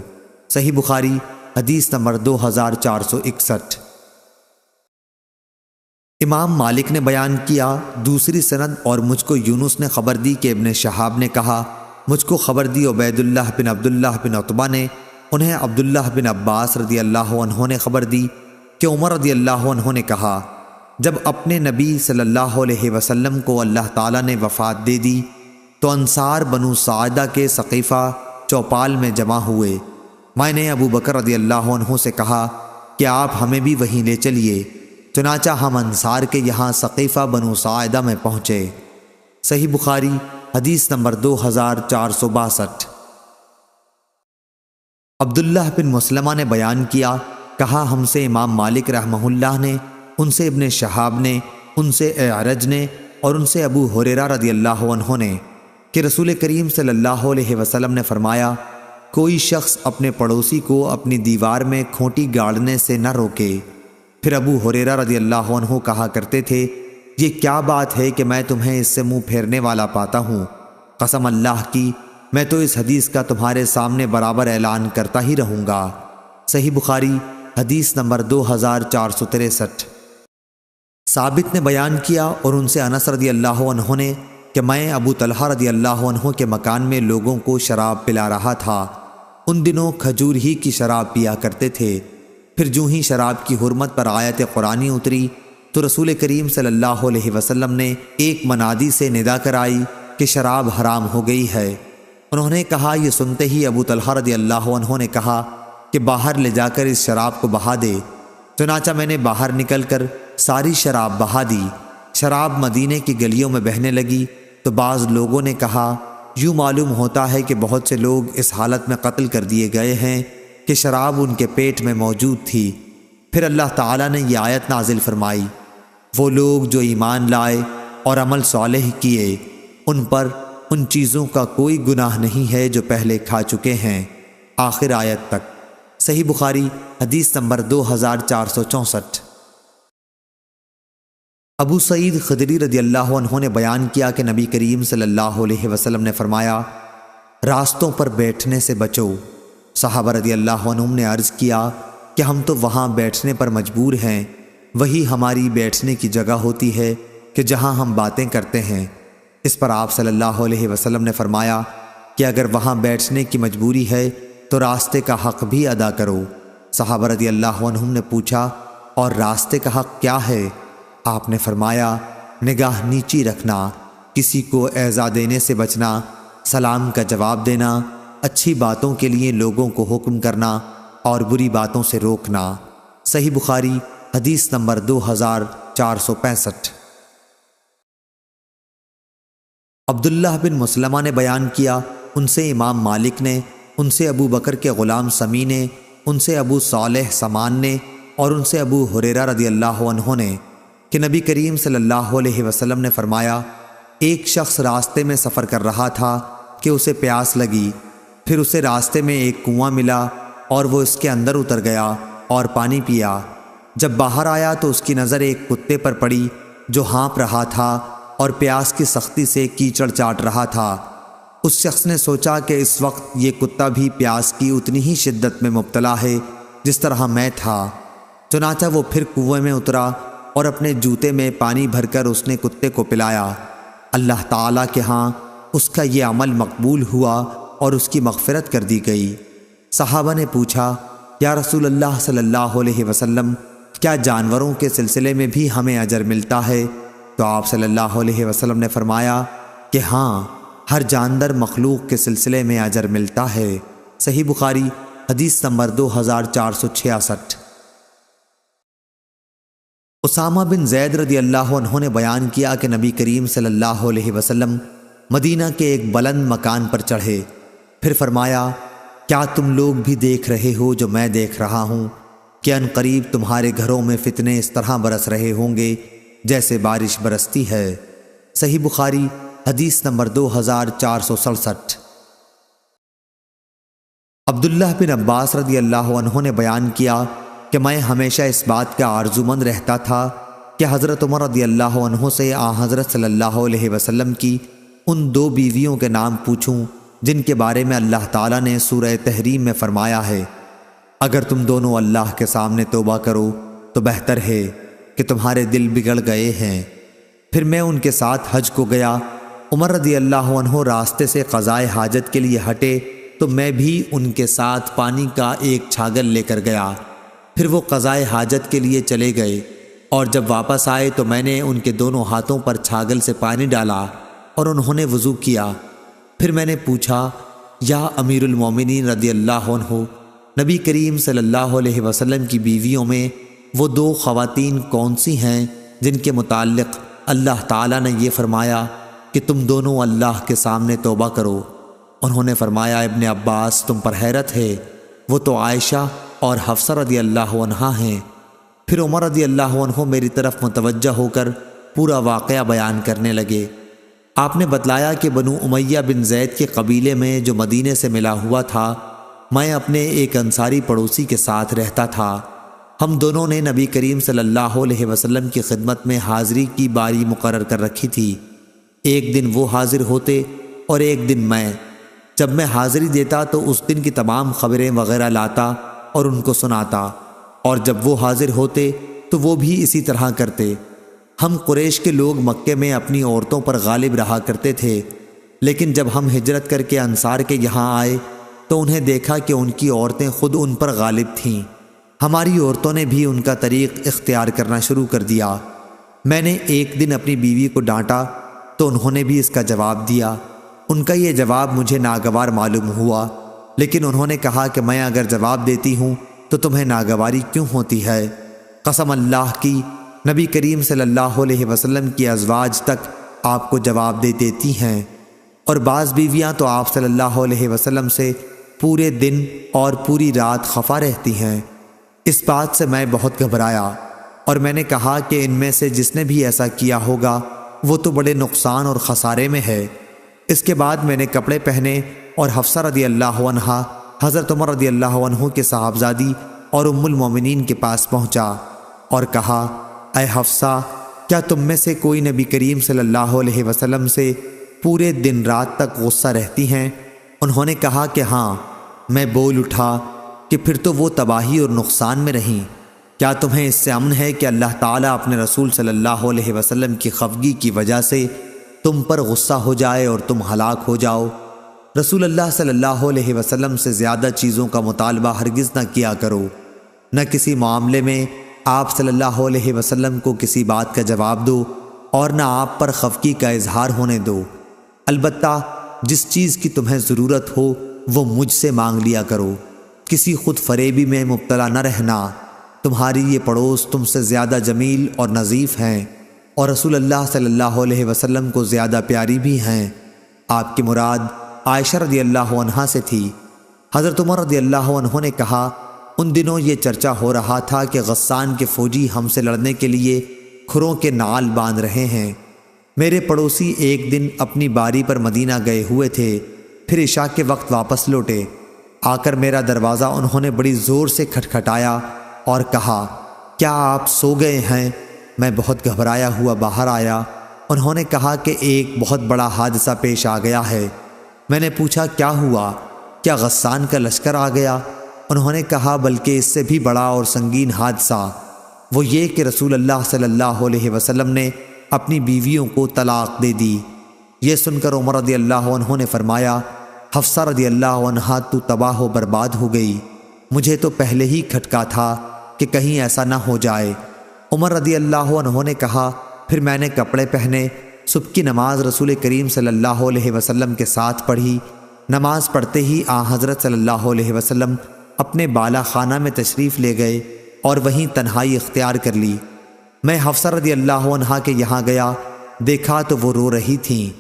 Speaker 2: صحیح بخاری حدیث نمبر 2461۔ امام مالک نے بیان کیا دوسری سند اور مجھ کو یونس نے خبر دی کہ ابن شہاب نے کہا، مجھ کو خبر دی عبید اللہ بن عبداللہ بن عتبہ نے، انہیں عبداللہ بن عباس رضی اللہ عنہ نے خبر دی کہ عمر رضی اللہ عنہ نے کہا، جب اپنے نبی صلی اللہ علیہ وسلم کو اللہ تعالیٰ نے وفات دے دی تو انصار بنو ساعدہ کے سقیفہ چوپال میں جمع ہوئے۔ میں نے ابو بکر رضی اللہ عنہ سے کہا کہ آپ ہمیں بھی وہیں لے چلیے، چنانچہ ہم انصار کے یہاں سقیفہ بنو ساعدہ میں پہنچے۔ صحیح بخاری حدیث نمبر 2462۔ عبداللہ بن مسلمہ نے بیان کیا، کہا ہم سے امام مالک رحمہ اللہ نے، ان سے ابن شہاب نے، ان سے اعرج نے اور ان سے ابو ہریرہ رضی اللہ عنہ نے کہ رسول کریم صلی اللہ علیہ وسلم نے فرمایا، کوئی شخص اپنے پڑوسی کو اپنی دیوار میں کھوٹی گاڑنے سے نہ روکے۔ پھر ابو ہریرہ رضی اللہ عنہ کہا کرتے تھے، یہ کیا بات ہے کہ میں تمہیں اس سے منہ پھیرنے والا پاتا ہوں؟ قسم اللہ کی میں تو اس حدیث کا تمہارے سامنے برابر اعلان کرتا ہی رہوں گا۔ صحیح بخاری حدیث نمبر 2463۔ ثابت نے بیان کیا اور ان سے انس رضی اللہ عنہ نے کہ میں ابو طلحہ رضی اللہ عنہ کے مکان میں لوگوں کو شراب پلا رہا تھا۔ ان دنوں کھجور ہی کی شراب پیا کرتے تھے۔ پھر جو ہی شراب کی حرمت پر آیت قرآنی اتری تو رسول کریم صلی اللہ علیہ وسلم نے ایک منادی سے ندا کرائی کہ شراب حرام ہو گئی ہے۔ انہوں نے کہا، یہ سنتے ہی ابو طلحہ رضی اللہ عنہ نے کہا کہ باہر لے جا کر اس شراب کو بہا دے۔ چنانچہ میں نے باہر نکل کر ساری شراب بہا دی۔ شراب مدینے کی گلیوں میں بہنے لگی تو بعض لوگوں نے کہا، یوں معلوم ہوتا ہے کہ بہت سے لوگ اس حالت میں قتل کر دیے گئے ہیں کہ شراب ان کے پیٹ میں موجود تھی۔ پھر اللہ تعالیٰ نے یہ آیت نازل فرمائی، وہ لوگ جو ایمان لائے اور عمل صالح کیے ان پر ان چیزوں کا کوئی گناہ نہیں ہے جو پہلے کھا چکے ہیں، آخر آیت تک۔ صحیح بخاری حدیث نمبر 2464۔ ابو سعید خدری رضی اللہ عنہ نے بیان کیا کہ نبی کریم صلی اللہ علیہ وسلم نے فرمایا، راستوں پر بیٹھنے سے بچو۔ صحابہ رضی اللہ عنہم نے عرض کیا کہ ہم تو وہاں بیٹھنے پر مجبور ہیں، وہی ہماری بیٹھنے کی جگہ ہوتی ہے کہ جہاں ہم باتیں کرتے ہیں۔ اس پر آپ صلی اللہ علیہ وسلم نے فرمایا کہ اگر وہاں بیٹھنے کی مجبوری ہے تو راستے کا حق بھی ادا کرو۔ صحابہ رضی اللہ عنہم نے پوچھا، اور راستے کا حق کیا ہے؟ آپ نے فرمایا، نگاہ نیچی رکھنا، کسی کو ایذا دینے سے بچنا، سلام کا جواب دینا، اچھی باتوں کے لیے لوگوں کو حکم کرنا اور بری باتوں سے روکنا۔ صحیح بخاری حدیث نمبر 2465۔ عبداللہ بن مسلمہ نے بیان کیا، ان سے امام مالک نے، ان سے ابو بکر کے غلام سمی نے، ان سے ابو صالح سمان نے، اور ان سے ابو ہریرہ رضی اللہ عنہ نے کہ نبی کریم صلی اللہ علیہ وسلم نے فرمایا، ایک شخص راستے میں سفر کر رہا تھا کہ اسے پیاس لگی، پھر اسے راستے میں ایک کنواں ملا اور وہ اس کے اندر اتر گیا اور پانی پیا۔ جب باہر آیا تو اس کی نظر ایک کتے پر پڑی جو ہانپ رہا تھا اور پیاس کی سختی سے کیچڑ چاٹ رہا تھا۔ اس شخص نے سوچا کہ اس وقت یہ کتا بھی پیاس کی اتنی ہی شدت میں مبتلا ہے جس طرح میں تھا۔ چنانچہ وہ پھر کنویں میں اترا اور اپنے جوتے میں پانی بھر کر اس نے کتے کو پلایا۔ اللہ تعالیٰ کے ہاں اس کا یہ عمل مقبول ہوا اور اس کی مغفرت کر دی گئی۔ صحابہ نے پوچھا، یا رسول اللہ صلی اللہ علیہ وسلم، کیا جانوروں کے سلسلے میں بھی ہمیں اجر ملتا ہے؟ تو آپ صلی اللہ علیہ وسلم نے فرمایا کہ ہاں، ہر جاندار مخلوق کے سلسلے میں اجر ملتا ہے۔ صحیح بخاری حدیث نمبر 2466۔ اسامہ بن زید رضی اللہ عنہ نے بیان کیا کہ نبی کریم صلی اللہ علیہ وسلم مدینہ کے ایک بلند مکان پر چڑھے، پھر فرمایا، کیا تم لوگ بھی دیکھ رہے ہو جو میں دیکھ رہا ہوں کہ ان قریب تمہارے گھروں میں فتنے اس طرح برس رہے ہوں گے جیسے بارش برستی ہے؟ صحیح بخاری حدیث نمبر 2467۔ عبداللہ بن عباس رضی اللہ عنہ نے بیان کیا کہ میں ہمیشہ اس بات کا آرزومند رہتا تھا کہ حضرت عمر رضی اللہ عنہ سے حضرت صلی اللہ علیہ وسلم کی ان دو بیویوں کے نام پوچھوں جن کے بارے میں اللہ تعالیٰ نے سورہ تحریم میں فرمایا ہے، اگر تم دونوں اللہ کے سامنے توبہ کرو تو بہتر ہے کہ تمہارے دل بگڑ گئے ہیں۔ پھر میں ان کے ساتھ حج کو گیا۔ عمر رضی اللہ عنہ راستے سے قضائے حاجت کے لیے ہٹے تو میں بھی ان کے ساتھ پانی کا ایک چھاگل لے کر گیا۔ پھر وہ قضائے حاجت کے لیے چلے گئے اور جب واپس آئے تو میں نے ان کے دونوں ہاتھوں پر چھاگل سے پانی ڈالا اور انہوں نے وضو کیا۔ پھر میں نے پوچھا، یا امیر المومنین رضی اللہ عنہ، نبی کریم صلی اللہ علیہ وسلم کی بیویوں میں وہ دو خواتین کون سی ہیں جن کے متعلق اللہ تعالیٰ نے یہ فرمایا کہ تم دونوں اللہ کے سامنے توبہ کرو؟ انہوں نے فرمایا، ابن عباس، تم پر حیرت ہے، وہ تو عائشہ اور حفصہ رضی اللہ عنہا ہیں۔ پھر عمر رضی اللہ عنہ میری طرف متوجہ ہو کر پورا واقعہ بیان کرنے لگے۔ آپ نے بتلایا کہ بنو امیہ بن زید کے قبیلے میں جو مدینے سے ملا ہوا تھا، میں اپنے ایک انصاری پڑوسی کے ساتھ رہتا تھا۔ ہم دونوں نے نبی کریم صلی اللہ علیہ وسلم کی خدمت میں حاضری کی باری مقرر کر رکھی تھی۔ ایک دن وہ حاضر ہوتے اور ایک دن میں۔ جب میں حاضری دیتا تو اس دن کی تمام خبریں وغیرہ لاتا اور ان کو سناتا، اور جب وہ حاضر ہوتے تو وہ بھی اسی طرح کرتے۔ ہم قریش کے لوگ مکے میں اپنی عورتوں پر غالب رہا کرتے تھے، لیکن جب ہم ہجرت کر کے انصار کے یہاں آئے تو انہیں دیکھا کہ ان کی عورتیں خود ان پر غالب تھیں۔ ہماری عورتوں نے بھی ان کا طریق اختیار کرنا شروع کر دیا۔ میں نے ایک دن اپنی بیوی کو ڈانٹا تو انہوں نے بھی اس کا جواب دیا۔ ان کا یہ جواب مجھے ناگوار معلوم ہوا، لیکن انہوں نے کہا کہ میں اگر جواب دیتی ہوں تو تمہیں ناگواری کیوں ہوتی ہے؟ قسم اللہ کی، نبی کریم صلی اللہ علیہ وسلم کی ازواج تک آپ کو جواب دے دیتی ہیں، اور بعض بیویاں تو آپ صلی اللہ علیہ وسلم سے پورے دن اور پوری رات خفا رہتی ہیں۔ اس بات سے میں بہت گھبرایا اور میں نے کہا کہ ان میں سے جس نے بھی ایسا کیا ہوگا وہ تو بڑے نقصان اور خسارے میں ہے۔ اس کے بعد میں نے کپڑے پہنے اور حفصہ رضی اللہ عنہا حضرت عمر رضی اللہ عنہ کے صاحبزادی اور ام المومنین کے پاس پہنچا اور کہا، اے حفصہ، کیا تم میں سے کوئی نبی کریم صلی اللہ علیہ وسلم سے پورے دن رات تک غصہ رہتی ہیں؟ انہوں نے کہا کہ ہاں۔ میں بول اٹھا کہ پھر تو وہ تباہی اور نقصان میں رہیں۔ کیا تمہیں اس سے امن ہے کہ اللہ تعالیٰ اپنے رسول صلی اللہ علیہ وسلم کی خفگی کی وجہ سے تم پر غصہ ہو جائے اور تم ہلاک ہو جاؤ؟ رسول اللہ صلی اللہ علیہ وسلم سے زیادہ چیزوں کا مطالبہ ہرگز نہ کیا کرو، نہ کسی معاملے میں آپ صلی اللہ علیہ وسلم کو کسی بات کا جواب دو اور نہ آپ پر خفگی کا اظہار ہونے دو۔ البتہ جس چیز کی تمہیں ضرورت ہو وہ مجھ سے مانگ لیا کرو، کسی خود فریبی میں مبتلا نہ رہنا۔ تمہاری یہ پڑوس تم سے زیادہ جمیل اور نظیف ہیں اور رسول اللہ صلی اللہ علیہ وسلم کو زیادہ پیاری بھی ہیں۔ آپ کی مراد عائشہ رضی اللہ عنہا سے تھی۔ حضرت عمر رضی اللہ عنہ نے کہا، ان دنوں یہ چرچا ہو رہا تھا کہ غسان کے فوجی ہم سے لڑنے کے لیے کھروں کے نعال باندھ رہے ہیں۔ میرے پڑوسی ایک دن اپنی باری پر مدینہ گئے ہوئے تھے، پھر عشاء کے وقت واپس لوٹے۔ آ کر میرا دروازہ انہوں نے بڑی زور سے کھٹکھٹایا اور کہا، کیا آپ سو گئے ہیں؟ میں بہت گھبرایا ہوا باہر آیا۔ انہوں نے کہا کہ ایک بہت بڑا حادثہ پیش آ گیا ہے۔ میں نے پوچھا کیا ہوا؟ کیا غسان کا لشکر آ گیا؟ انہوں نے کہا بلکہ اس سے بھی بڑا اور سنگین حادثہ، وہ یہ کہ رسول اللہ صلی اللہ علیہ وسلم نے اپنی بیویوں کو طلاق دے دی۔ یہ سن کر عمر رضی اللہ عنہ نے فرمایا، حفصہ رضی اللہ عنہا تو تباہ و برباد ہو گئی، مجھے تو پہلے ہی کھٹکا تھا کہ کہیں ایسا نہ ہو جائے۔ عمر رضی اللہ عنہ نے کہا، پھر میں نے کپڑے پہنے، صبح کی نماز رسول کریم صلی اللہ علیہ وسلم کے ساتھ پڑھی۔ نماز پڑھتے ہی حضرت صلی اللہ علیہ وسلم اپنے بالا خانہ میں تشریف لے گئے اور وہیں تنہائی اختیار کر لی۔ میں حفصہ رضی اللہ عنہا کے یہاں گیا، دیکھا تو وہ رو رہی تھیں۔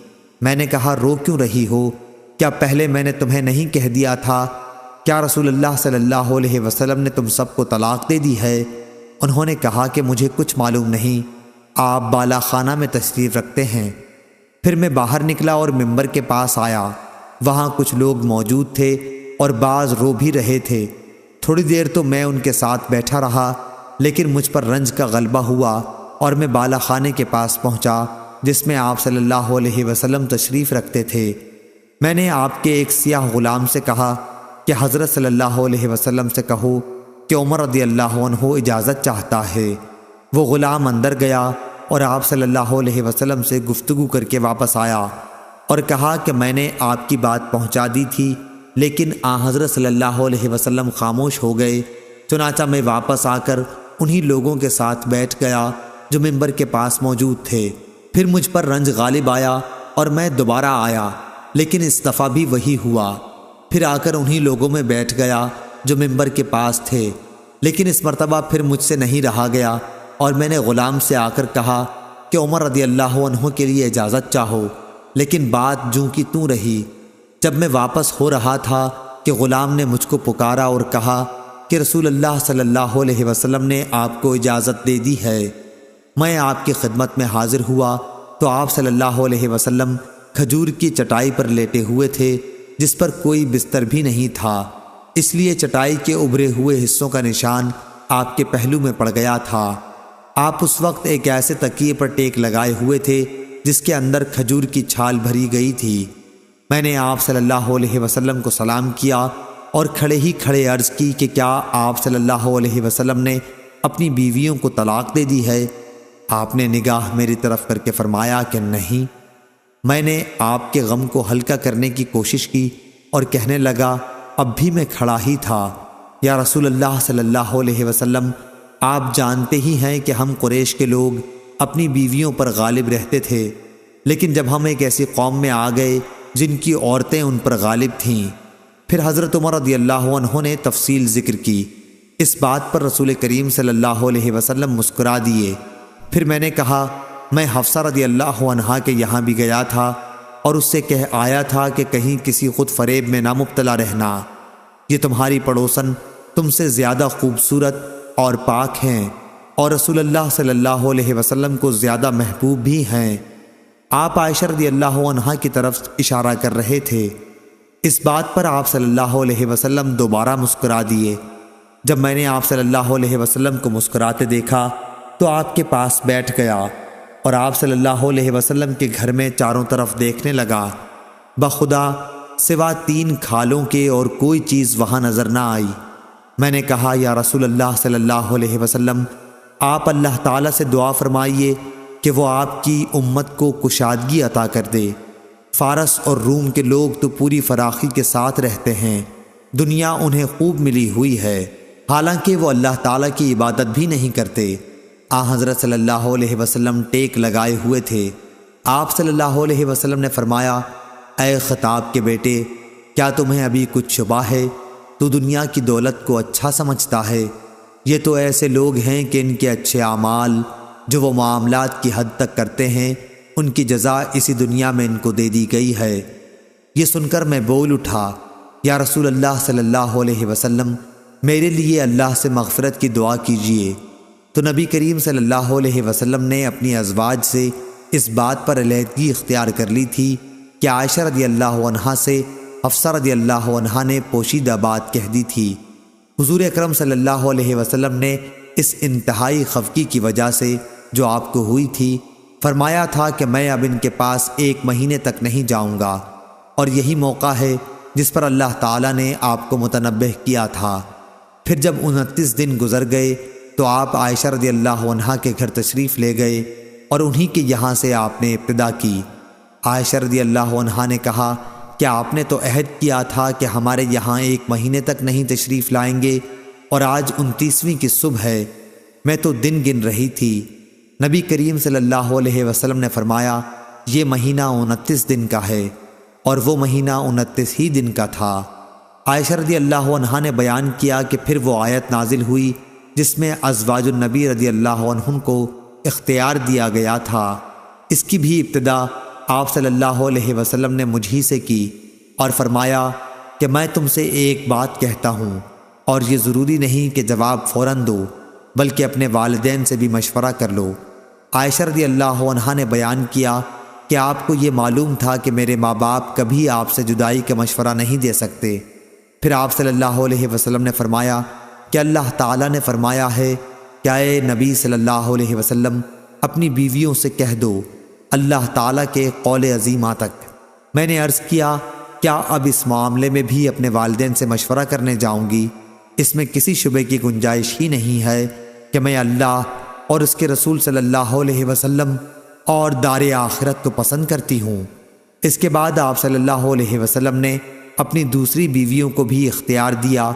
Speaker 2: میں نے کہا رو کیوں رہی ہو؟ کیا پہلے میں نے تمہیں نہیں کہہ دیا تھا؟ کیا رسول اللہ صلی اللہ علیہ وسلم نے تم سب کو طلاق دے دی ہے؟ انہوں نے کہا کہ مجھے کچھ معلوم نہیں، آپ بالا خانہ میں تشریف رکھتے ہیں۔ پھر میں باہر نکلا اور ممبر کے پاس آیا، وہاں کچھ لوگ موجود تھے اور بعض رو بھی رہے تھے۔ تھوڑی دیر تو میں ان کے ساتھ بیٹھا رہا، لیکن مجھ پر رنج کا غلبہ ہوا اور میں بالا خانے کے پاس پہنچا جس میں آپ صلی اللہ علیہ وسلم تشریف رکھتے تھے۔ میں نے آپ کے ایک سیاہ غلام سے کہا کہ حضرت صلی اللہ علیہ وسلم سے کہو کہ عمر رضی اللہ عنہ اجازت چاہتا ہے۔ وہ غلام اندر گیا اور آپ صلی اللہ علیہ وسلم سے گفتگو کر کے واپس آیا اور کہا کہ میں نے آپ کی بات پہنچا دی تھی، لیکن حضرت صلی اللہ علیہ وسلم خاموش ہو گئے۔ چنانچہ میں واپس آ کر انہی لوگوں کے ساتھ بیٹھ گیا جو ممبر کے پاس موجود تھے۔ پھر مجھ پر رنج غالب آیا اور میں دوبارہ آیا، لیکن اس دفعہ بھی وہی ہوا۔ پھر آ کر انہی لوگوں میں بیٹھ گیا جو ممبر کے پاس تھے، لیکن اس مرتبہ پھر مجھ سے نہیں رہا گیا اور میں نے غلام سے آ کر کہا کہ عمر رضی اللہ عنہ کے لیے اجازت چاہو، لیکن بات جوں کی توں رہی۔ جب میں واپس ہو رہا تھا کہ غلام نے مجھ کو پکارا اور کہا کہ رسول اللہ صلی اللہ علیہ وسلم نے آپ کو اجازت دے دی ہے۔ میں آپ کی خدمت میں حاضر ہوا تو آپ صلی اللہ علیہ وسلم کھجور کی چٹائی پر لیٹے ہوئے تھے جس پر کوئی بستر بھی نہیں تھا، اس لیے چٹائی کے ابھرے ہوئے حصوں کا نشان آپ کے پہلو میں پڑ گیا تھا۔ آپ اس وقت ایک ایسے تکیے پر ٹیک لگائے ہوئے تھے جس کے اندر کھجور کی چھال بھری گئی تھی۔ میں نے آپ صلی اللہ علیہ وسلم کو سلام کیا اور کھڑے ہی کھڑے عرض کی کہ کیا آپ صلی اللہ علیہ وسلم نے اپنی بیویوں کو طلاق دے دی ہے؟ آپ نے نگاہ میری طرف کر کے فرمایا کہ نہیں۔ میں نے آپ کے غم کو ہلکا کرنے کی کوشش کی اور کہنے لگا، اب بھی میں کھڑا ہی تھا، یا رسول اللہ صلی اللہ علیہ وسلم، آپ جانتے ہی ہیں کہ ہم قریش کے لوگ اپنی بیویوں پر غالب رہتے تھے، لیکن جب ہم ایک ایسی قوم میں آ گئے جن کی عورتیں ان پر غالب تھیں۔ پھر حضرت عمر رضی اللہ عنہ نے تفصیل ذکر کی۔ اس بات پر رسول کریم صلی اللہ علیہ وسلم مسکرا دیے۔ پھر میں نے کہا، میں حفصہ رضی اللہ عنہا کے یہاں بھی گیا تھا اور اس سے کہہ آیا تھا کہ کہیں کسی خود فریب میں نہ مبتلا رہنا، یہ تمہاری پڑوسن تم سے زیادہ خوبصورت اور پاک ہیں اور رسول اللہ صلی اللہ علیہ وسلم کو زیادہ محبوب بھی ہیں۔ آپ عائشہ رضی اللہ عنہا کی طرف اشارہ کر رہے تھے۔ اس بات پر آپ صلی اللہ علیہ وسلم دوبارہ مسکرا دیے۔ جب میں نے آپ صلی اللہ علیہ وسلم کو مسکراتے دیکھا تو آپ کے پاس بیٹھ گیا اور آپ صلی اللہ علیہ وسلم کے گھر میں چاروں طرف دیکھنے لگا۔ بخدا سوا 3 کھالوں کے اور کوئی چیز وہاں نظر نہ آئی۔ میں نے کہا، یا رسول اللہ صلی اللہ علیہ وسلم، آپ اللہ تعالیٰ سے دعا فرمائیے کہ وہ آپ کی امت کو کشادگی عطا کر دے۔ فارس اور روم کے لوگ تو پوری فراخی کے ساتھ رہتے ہیں، دنیا انہیں خوب ملی ہوئی ہے، حالانکہ وہ اللہ تعالیٰ کی عبادت بھی نہیں کرتے۔ حضرت صلی اللہ علیہ وسلم ٹیک لگائے ہوئے تھے۔ آپ صلی اللہ علیہ وسلم نے فرمایا، اے خطاب کے بیٹے، کیا تمہیں ابھی کچھ شبہ ہے؟ تو دنیا کی دولت کو اچھا سمجھتا ہے؟ یہ تو ایسے لوگ ہیں کہ ان کے اچھے اعمال جو وہ معاملات کی حد تک کرتے ہیں، ان کی جزا اسی دنیا میں ان کو دے دی گئی ہے۔، یہ سن کر میں بول اٹھا، یا رسول اللہ صلی اللہ علیہ وسلم، آپ اللہ تعالیٰ سے دعا فرمائیے کہ وہ آپ کی امت کو کشادگی عطا کر دے۔ فارس اور روم کے لوگ تو پوری فراخی کے ساتھ رہتے ہیں، دنیا انہیں خوب ملی ہوئی ہے، حالانکہ وہ اللہ تعالیٰ کی عبادت بھی نہیں کرتے۔ آپ صلی اللہ علیہ وسلم نے فرمایا، اے خطاب کے بیٹے، کیا تمہیں ابھی کچھ شبہ ہے؟ تو دنیا کی دولت کو اچھا سمجھتا ہے؟ یہ تو ایسے لوگ ہیں کہ ان کے اچھے اعمال جو وہ معاملات کی حد تک کرتے ہیں، ان کی جزا اسی دنیا میں ان کو دے دی گئی ہے۔ میرے لیے اللہ سے مغفرت کی دعا کیجیے۔ تو نبی کریم صلی اللہ علیہ وسلم نے اپنی ازواج سے اس بات پر علیحدگی اختیار کر لی تھی کہ عائشہ رضی اللہ عنہا سے حفصہ رضی اللہ عنہا نے پوشیدہ بات کہہ دی تھی۔ حضور اکرم صلی اللہ علیہ وسلم نے اس انتہائی خفگی کی وجہ سے جو آپ کو ہوئی تھی فرمایا تھا کہ میں اب ان کے پاس 1 مہینے تک نہیں جاؤں گا، اور یہی موقع ہے جس پر اللہ تعالیٰ نے آپ کو متنبہ کیا تھا۔ پھر جب 29 دن گزر گئے تو آپ عائشہ رضی اللہ عنہا کے گھر تشریف لے گئے اور انہی کے یہاں سے آپ نے ابتدا کی۔ عائشہ رضی اللہ عنہا نے کہا کہ آپ نے تو عہد کیا تھا کہ ہمارے یہاں 1 مہینے تک نہیں تشریف لائیں گے، اور آج 29ویں کی صبح ہے، میں تو دن گن رہی تھی۔ نبی کریم صلی اللہ علیہ وسلم نے فرمایا یہ مہینہ 29 دن کا ہے، اور وہ مہینہ 29 ہی دن کا تھا۔ عائشہ رضی اللہ عنہا نے بیان کیا کہ پھر وہ آیت نازل ہوئی جس میں ازواج النبی رضی اللہ عنہم کو اختیار دیا گیا تھا۔ اس کی بھی ابتدا آپ صلی اللہ علیہ وسلم نے مجھ ہی سے کی اور فرمایا کہ میں تم سے ایک بات کہتا ہوں، اور یہ ضروری نہیں کہ جواب فوراً دو، بلکہ اپنے والدین سے بھی مشورہ کر لو۔ عائشہ رضی اللہ عنہا نے بیان کیا کہ آپ کو یہ معلوم تھا کہ میرے ماں باپ کبھی آپ سے جدائی کا مشورہ نہیں دے سکتے۔ پھر آپ صلی اللہ علیہ وسلم نے فرمایا کہ اللہ تعالیٰ نے فرمایا ہے کہ اے نبی صلی اللہ علیہ وسلم اپنی بیویوں سے کہہ دو اللہ تعالیٰ کے قول عظیمہ تک۔ میں نے عرض کیا کیا اب اس معاملے میں بھی اپنے والدین سے مشورہ کرنے جاؤں گی؟ اس میں کسی شبے کی گنجائش ہی نہیں ہے کہ میں اللہ اور اس کے رسول صلی اللہ علیہ وسلم اور دار آخرت کو پسند کرتی ہوں۔ اس کے بعد آپ صلی اللہ علیہ وسلم نے اپنی دوسری بیویوں کو بھی اختیار دیا،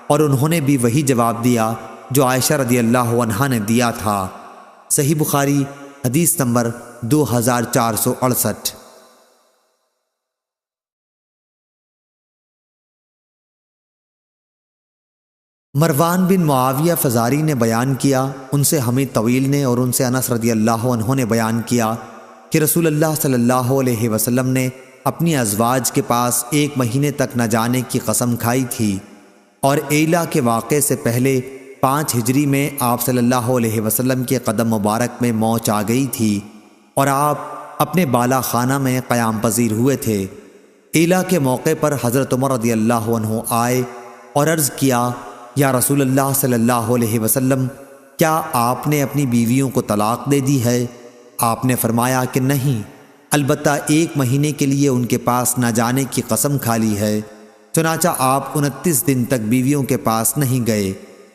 Speaker 2: اور انہوں نے بھی وہی جواب دیا جو عائشہ رضی اللہ عنہا نے دیا تھا۔ صحیح بخاری حدیث نمبر 2468۔ مروان بن معاویہ فزاری نے بیان کیا، ان سے حمید طویل نے اور ان سے انس رضی اللہ عنہ نے بیان کیا کہ رسول اللہ صلی اللہ علیہ وسلم نے اپنی ازواج کے پاس 1 مہینے تک نہ جانے کی قسم کھائی تھی، اور ایلا کے واقعے سے پہلے 5 ہجری میں آپ صلی اللہ علیہ وسلم کے قدم مبارک میں موچ آ گئی تھی، اور آپ اپنے بالا خانہ میں قیام پذیر ہوئے تھے۔ ایلا کے موقع پر حضرت عمر رضی اللہ عنہ آئے اور عرض کیا یا رسول اللہ صلی اللہ علیہ وسلم کیا آپ نے اپنی بیویوں کو طلاق دے دی ہے؟ آپ نے فرمایا کہ نہیں، البتہ 1 مہینے کے لیے ان کے پاس نہ جانے کی قسم کھا لی ہے۔ چنانچہ آپ 29 دن تک بیویوں کے پاس نہیں گئے،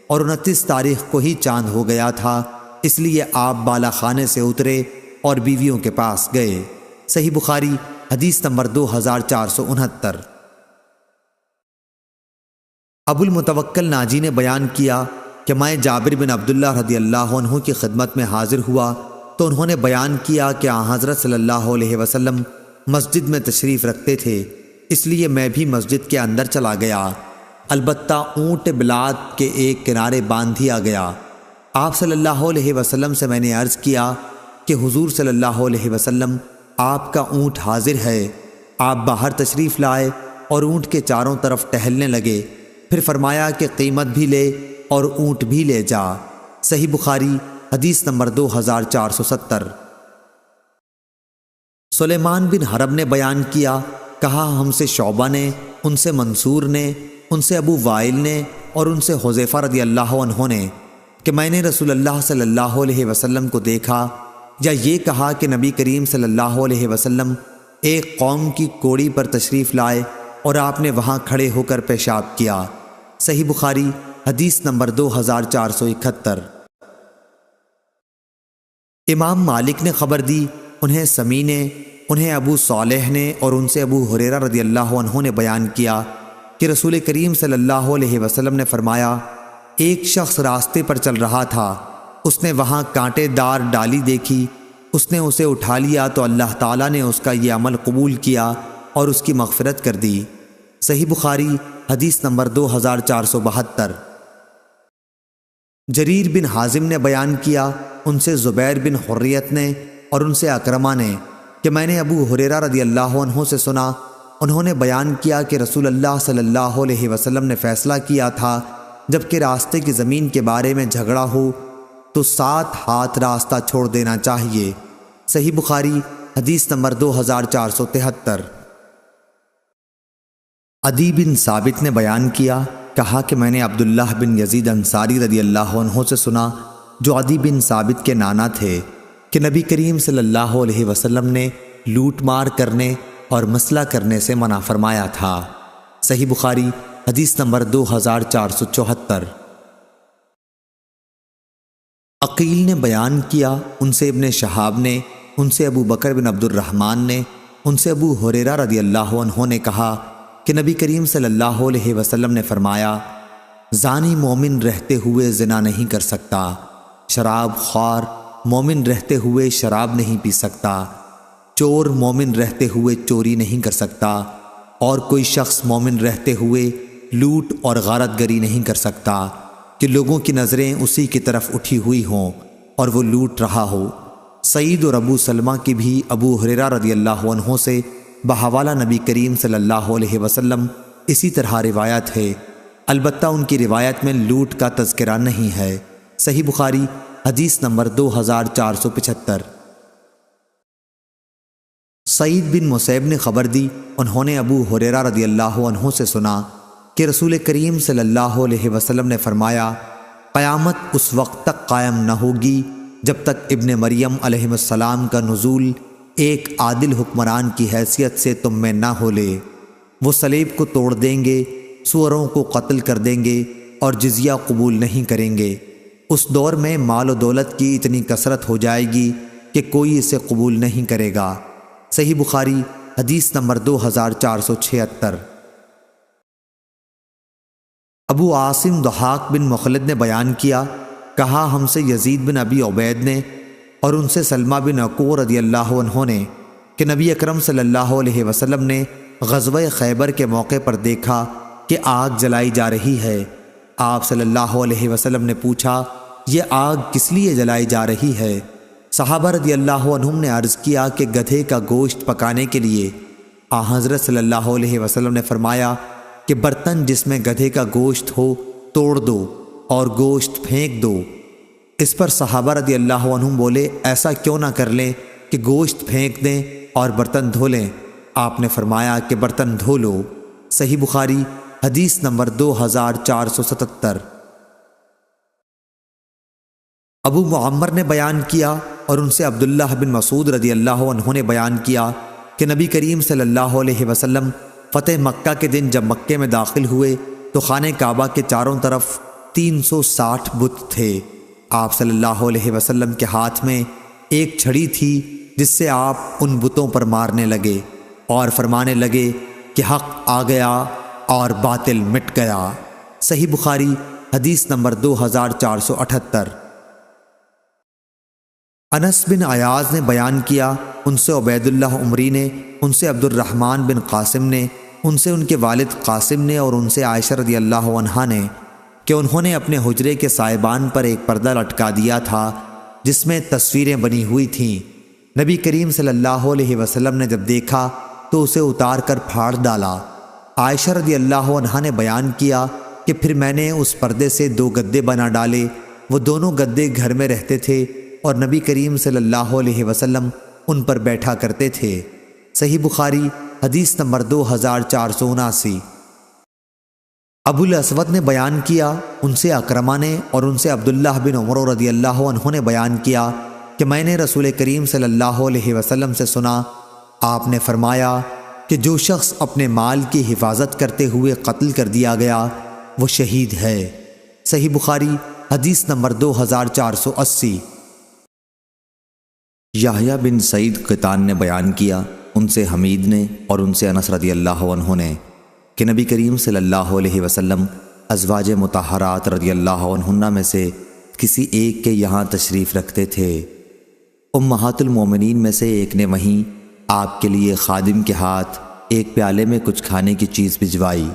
Speaker 2: اور 29 تاریخ کو ہی چاند ہو گیا تھا، اس لیے آپ بالا خانے سے اترے اور بیویوں کے پاس گئے۔ صحیح بخاری حدیث نمبر 2469۔ ابو المتوکل ناجی نے بیان کیا کہ میں جابر بن عبداللہ رضی اللہ عنہ کی خدمت میں حاضر ہوا تو انہوں نے بیان کیا کہ حضرت صلی اللہ علیہ وسلم مسجد میں تشریف رکھتے تھے، اس لیے میں بھی مسجد کے اندر چلا گیا، البتہ اونٹ بلاد کے ایک کنارے باندھ دیا گیا۔ آپ صلی اللہ علیہ وسلم سے میں نے عرض کیا کہ حضور صلی اللہ علیہ وسلم آپ کا اونٹ حاضر ہے۔ آپ باہر تشریف لائے اور اونٹ کے چاروں طرف ٹہلنے لگے، پھر فرمایا کہ قیمت بھی لے اور اونٹ بھی لے جا۔ صحیح بخاری حدیث نمبر 2470۔ سلیمان بن حرب نے بیان کیا، کہا ہم سے شعبہ نے، ان سے منصور نے، ان سے ابو وائل نے اور ان سے حذیفہ رضی اللہ عنہ نے کہ میں نے رسول اللہ صلی اللہ علیہ وسلم کو دیکھا، یا یہ کہا کہ نبی کریم صلی اللہ علیہ وسلم ایک قوم کی کوڑی پر تشریف لائے اور آپ نے وہاں کھڑے ہو کر پیشاب کیا۔ صحیح بخاری حدیث نمبر 2471۔ امام مالک نے خبر دی، انہیں سمی نے، انہیں ابو صالح نے اور ان سے ابو ہریرہ رضی اللہ عنہ نے بیان کیا کہ رسول کریم صلی اللہ علیہ وسلم نے فرمایا ایک شخص راستے پر چل رہا تھا، اس نے وہاں کانٹے دار ڈالی دیکھی، اس نے اسے اٹھا لیا تو اللہ تعالیٰ نے اس کا یہ عمل قبول کیا اور اس کی مغفرت کر دی۔ صحیح بخاری حدیث نمبر 2472۔ جریر بن حازم نے بیان کیا، ان سے زبیر بن حریت نے اور ان سے اکرمہ نے کہ میں نے ابو ہریرہ رضی اللہ عنہ سے سنا، انہوں نے بیان کیا کہ رسول اللہ صلی اللہ علیہ وسلم نے فیصلہ کیا تھا جبکہ راستے کی زمین کے بارے میں جھگڑا ہو تو 7 ہاتھ راستہ چھوڑ دینا چاہیے۔ صحیح بخاری حدیث نمبر 2473۔ عدی بن ثابت نے بیان کیا، کہا کہ میں نے عبداللہ بن یزید انصاری رضی اللہ عنہ سے سنا، جو عدی بن ثابت کے نانا تھے، کہ نبی کریم صلی اللہ علیہ وسلم نے لوٹ مار کرنے اور مسئلہ کرنے سے منع فرمایا تھا۔ صحیح بخاری حدیث نمبر 2474۔ عقیل نے بیان کیا، ان سے ابن شہاب نے، ان سے ابو بکر بن عبد الرحمن نے، ان سے ابو ہریرہ رضی اللہ عنہ نے کہا کہ نبی کریم صلی اللہ علیہ وسلم نے فرمایا، زانی مومن رہتے ہوئے زنا نہیں کر سکتا، شراب خوار مومن رہتے ہوئے شراب نہیں پی سکتا، چور مومن رہتے ہوئے چوری نہیں کر سکتا، اور کوئی شخص مومن رہتے ہوئے لوٹ اور غارت گری نہیں کر سکتا کہ لوگوں کی نظریں اسی کی طرف اٹھی ہوئی ہوں اور وہ لوٹ رہا ہو۔ سعید اور ابو سلمہ کی بھی ابو ہریرہ رضی اللہ عنہ سے بحوالہ نبی کریم صلی اللہ علیہ وسلم اسی طرح روایت ہے، البتہ ان کی روایت میں لوٹ کا تذکرہ نہیں ہے۔ صحیح بخاری حدیث نمبر 2475۔ سعید بن مسیب نے خبر دی، انہوں نے ابو ہریرہ رضی اللہ عنہ سے سنا کہ رسول کریم صلی اللہ علیہ وسلم نے فرمایا، قیامت اس وقت تک قائم نہ ہوگی جب تک ابن مریم علیہ السلام کا نزول ایک عادل حکمران کی حیثیت سے تم میں نہ ہو لے۔ وہ صلیب کو توڑ دیں گے، سوروں کو قتل کر دیں گے اور جزیہ قبول نہیں کریں گے۔ اس دور میں مال و دولت کی اتنی کثرت ہو جائے گی کہ کوئی اسے قبول نہیں کرے گا۔ صحیح بخاری حدیث نمبر 2476۔ ابو عاصم ضحاک بن مخلد نے بیان کیا، کہا ہم سے یزید بن ابی عبید نے اور ان سے سلمہ بن عقور رضی اللہ عنہ نے کہ نبی اکرم صلی اللہ علیہ وسلم نے غزوہ خیبر کے موقع پر دیکھا کہ آگ جلائی جا رہی ہے۔ آپ صلی اللہ علیہ وسلم نے پوچھا، یہ آگ کس لیے جلائی جا رہی ہے؟ صحابہ رضی اللہ عنہم نے عرض کیا کہ گدھے کا گوشت پکانے کے لیے۔ حضرت صلی اللہ علیہ وسلم نے فرمایا کہ برتن جس میں گدھے کا گوشت ہو توڑ دو اور گوشت پھینک دو۔ اس پر صحابہ رضی اللہ عنہم بولے، ایسا کیوں نہ کر لیں کہ گوشت پھینک دیں اور برتن دھو لیں؟ آپ نے فرمایا کہ برتن دھو لو۔ صحیح بخاری حدیث نمبر 2477۔ ابو معمر نے بیان کیا اور ان سے عبداللہ بن مسعود رضی اللہ عنہ نے بیان کیا کہ نبی کریم صلی اللہ علیہ وسلم فتح مکہ کے دن جب مکے میں داخل ہوئے تو خانہ کعبہ کے چاروں طرف 360 بت تھے۔ آپ صلی اللہ علیہ وسلم کے ہاتھ میں ایک چھڑی تھی جس سے آپ ان بتوں پر مارنے لگے اور فرمانے لگے کہ حق آ گیا اور باطل مٹ گیا۔ صحیح بخاری حدیث نمبر 2478۔ انس بن عیاض نے بیان کیا، ان سے عبید اللہ عمری نے، ان سے عبد الرحمن بن قاسم نے، ان سے ان کے والد قاسم نے اور ان سے عائشہ رضی اللہ عنہا نے کہ انہوں نے اپنے حجرے کے سائبان پر ایک پردہ لٹکا دیا تھا جس میں تصویریں بنی ہوئی تھیں۔ نبی کریم صلی اللہ علیہ وسلم نے جب دیکھا تو اسے اتار کر پھاڑ ڈالا۔ عائشہ رضی اللہ عنہا نے بیان کیا کہ پھر میں نے اس پردے سے 2 گدے بنا ڈالے، وہ دونوں گدے گھر میں رہتے تھے اور نبی کریم صلی اللہ علیہ وسلم ان پر بیٹھا کرتے تھے۔ صحیح بخاری حدیث نمبر 2479۔ ابو الاسود نے بیان کیا، ان سے اکرمہ نے اور ان سے عبداللہ بن عمر رضی اللہ عنہ نے بیان کیا کہ میں نے رسول کریم صلی اللہ علیہ وسلم سے سنا، آپ نے فرمایا کہ جو شخص اپنے مال کی حفاظت کرتے ہوئے قتل کر دیا گیا وہ شہید ہے۔ صحیح بخاری حدیث نمبر 2480۔ یحییٰ بن سعید قطان نے بیان کیا، ان سے حمید نے اور ان سے انس رضی اللہ عنہ نے کہ نبی کریم صلی اللہ علیہ وسلم ازواج مطہرات رضی اللہ عنہن میں سے کسی ایک کے یہاں تشریف رکھتے تھے۔ امہات المومنین میں سے ایک نے وہیں آپ کے لیے خادم کے ہاتھ ایک پیالے میں کچھ کھانے کی چیز بھجوائی۔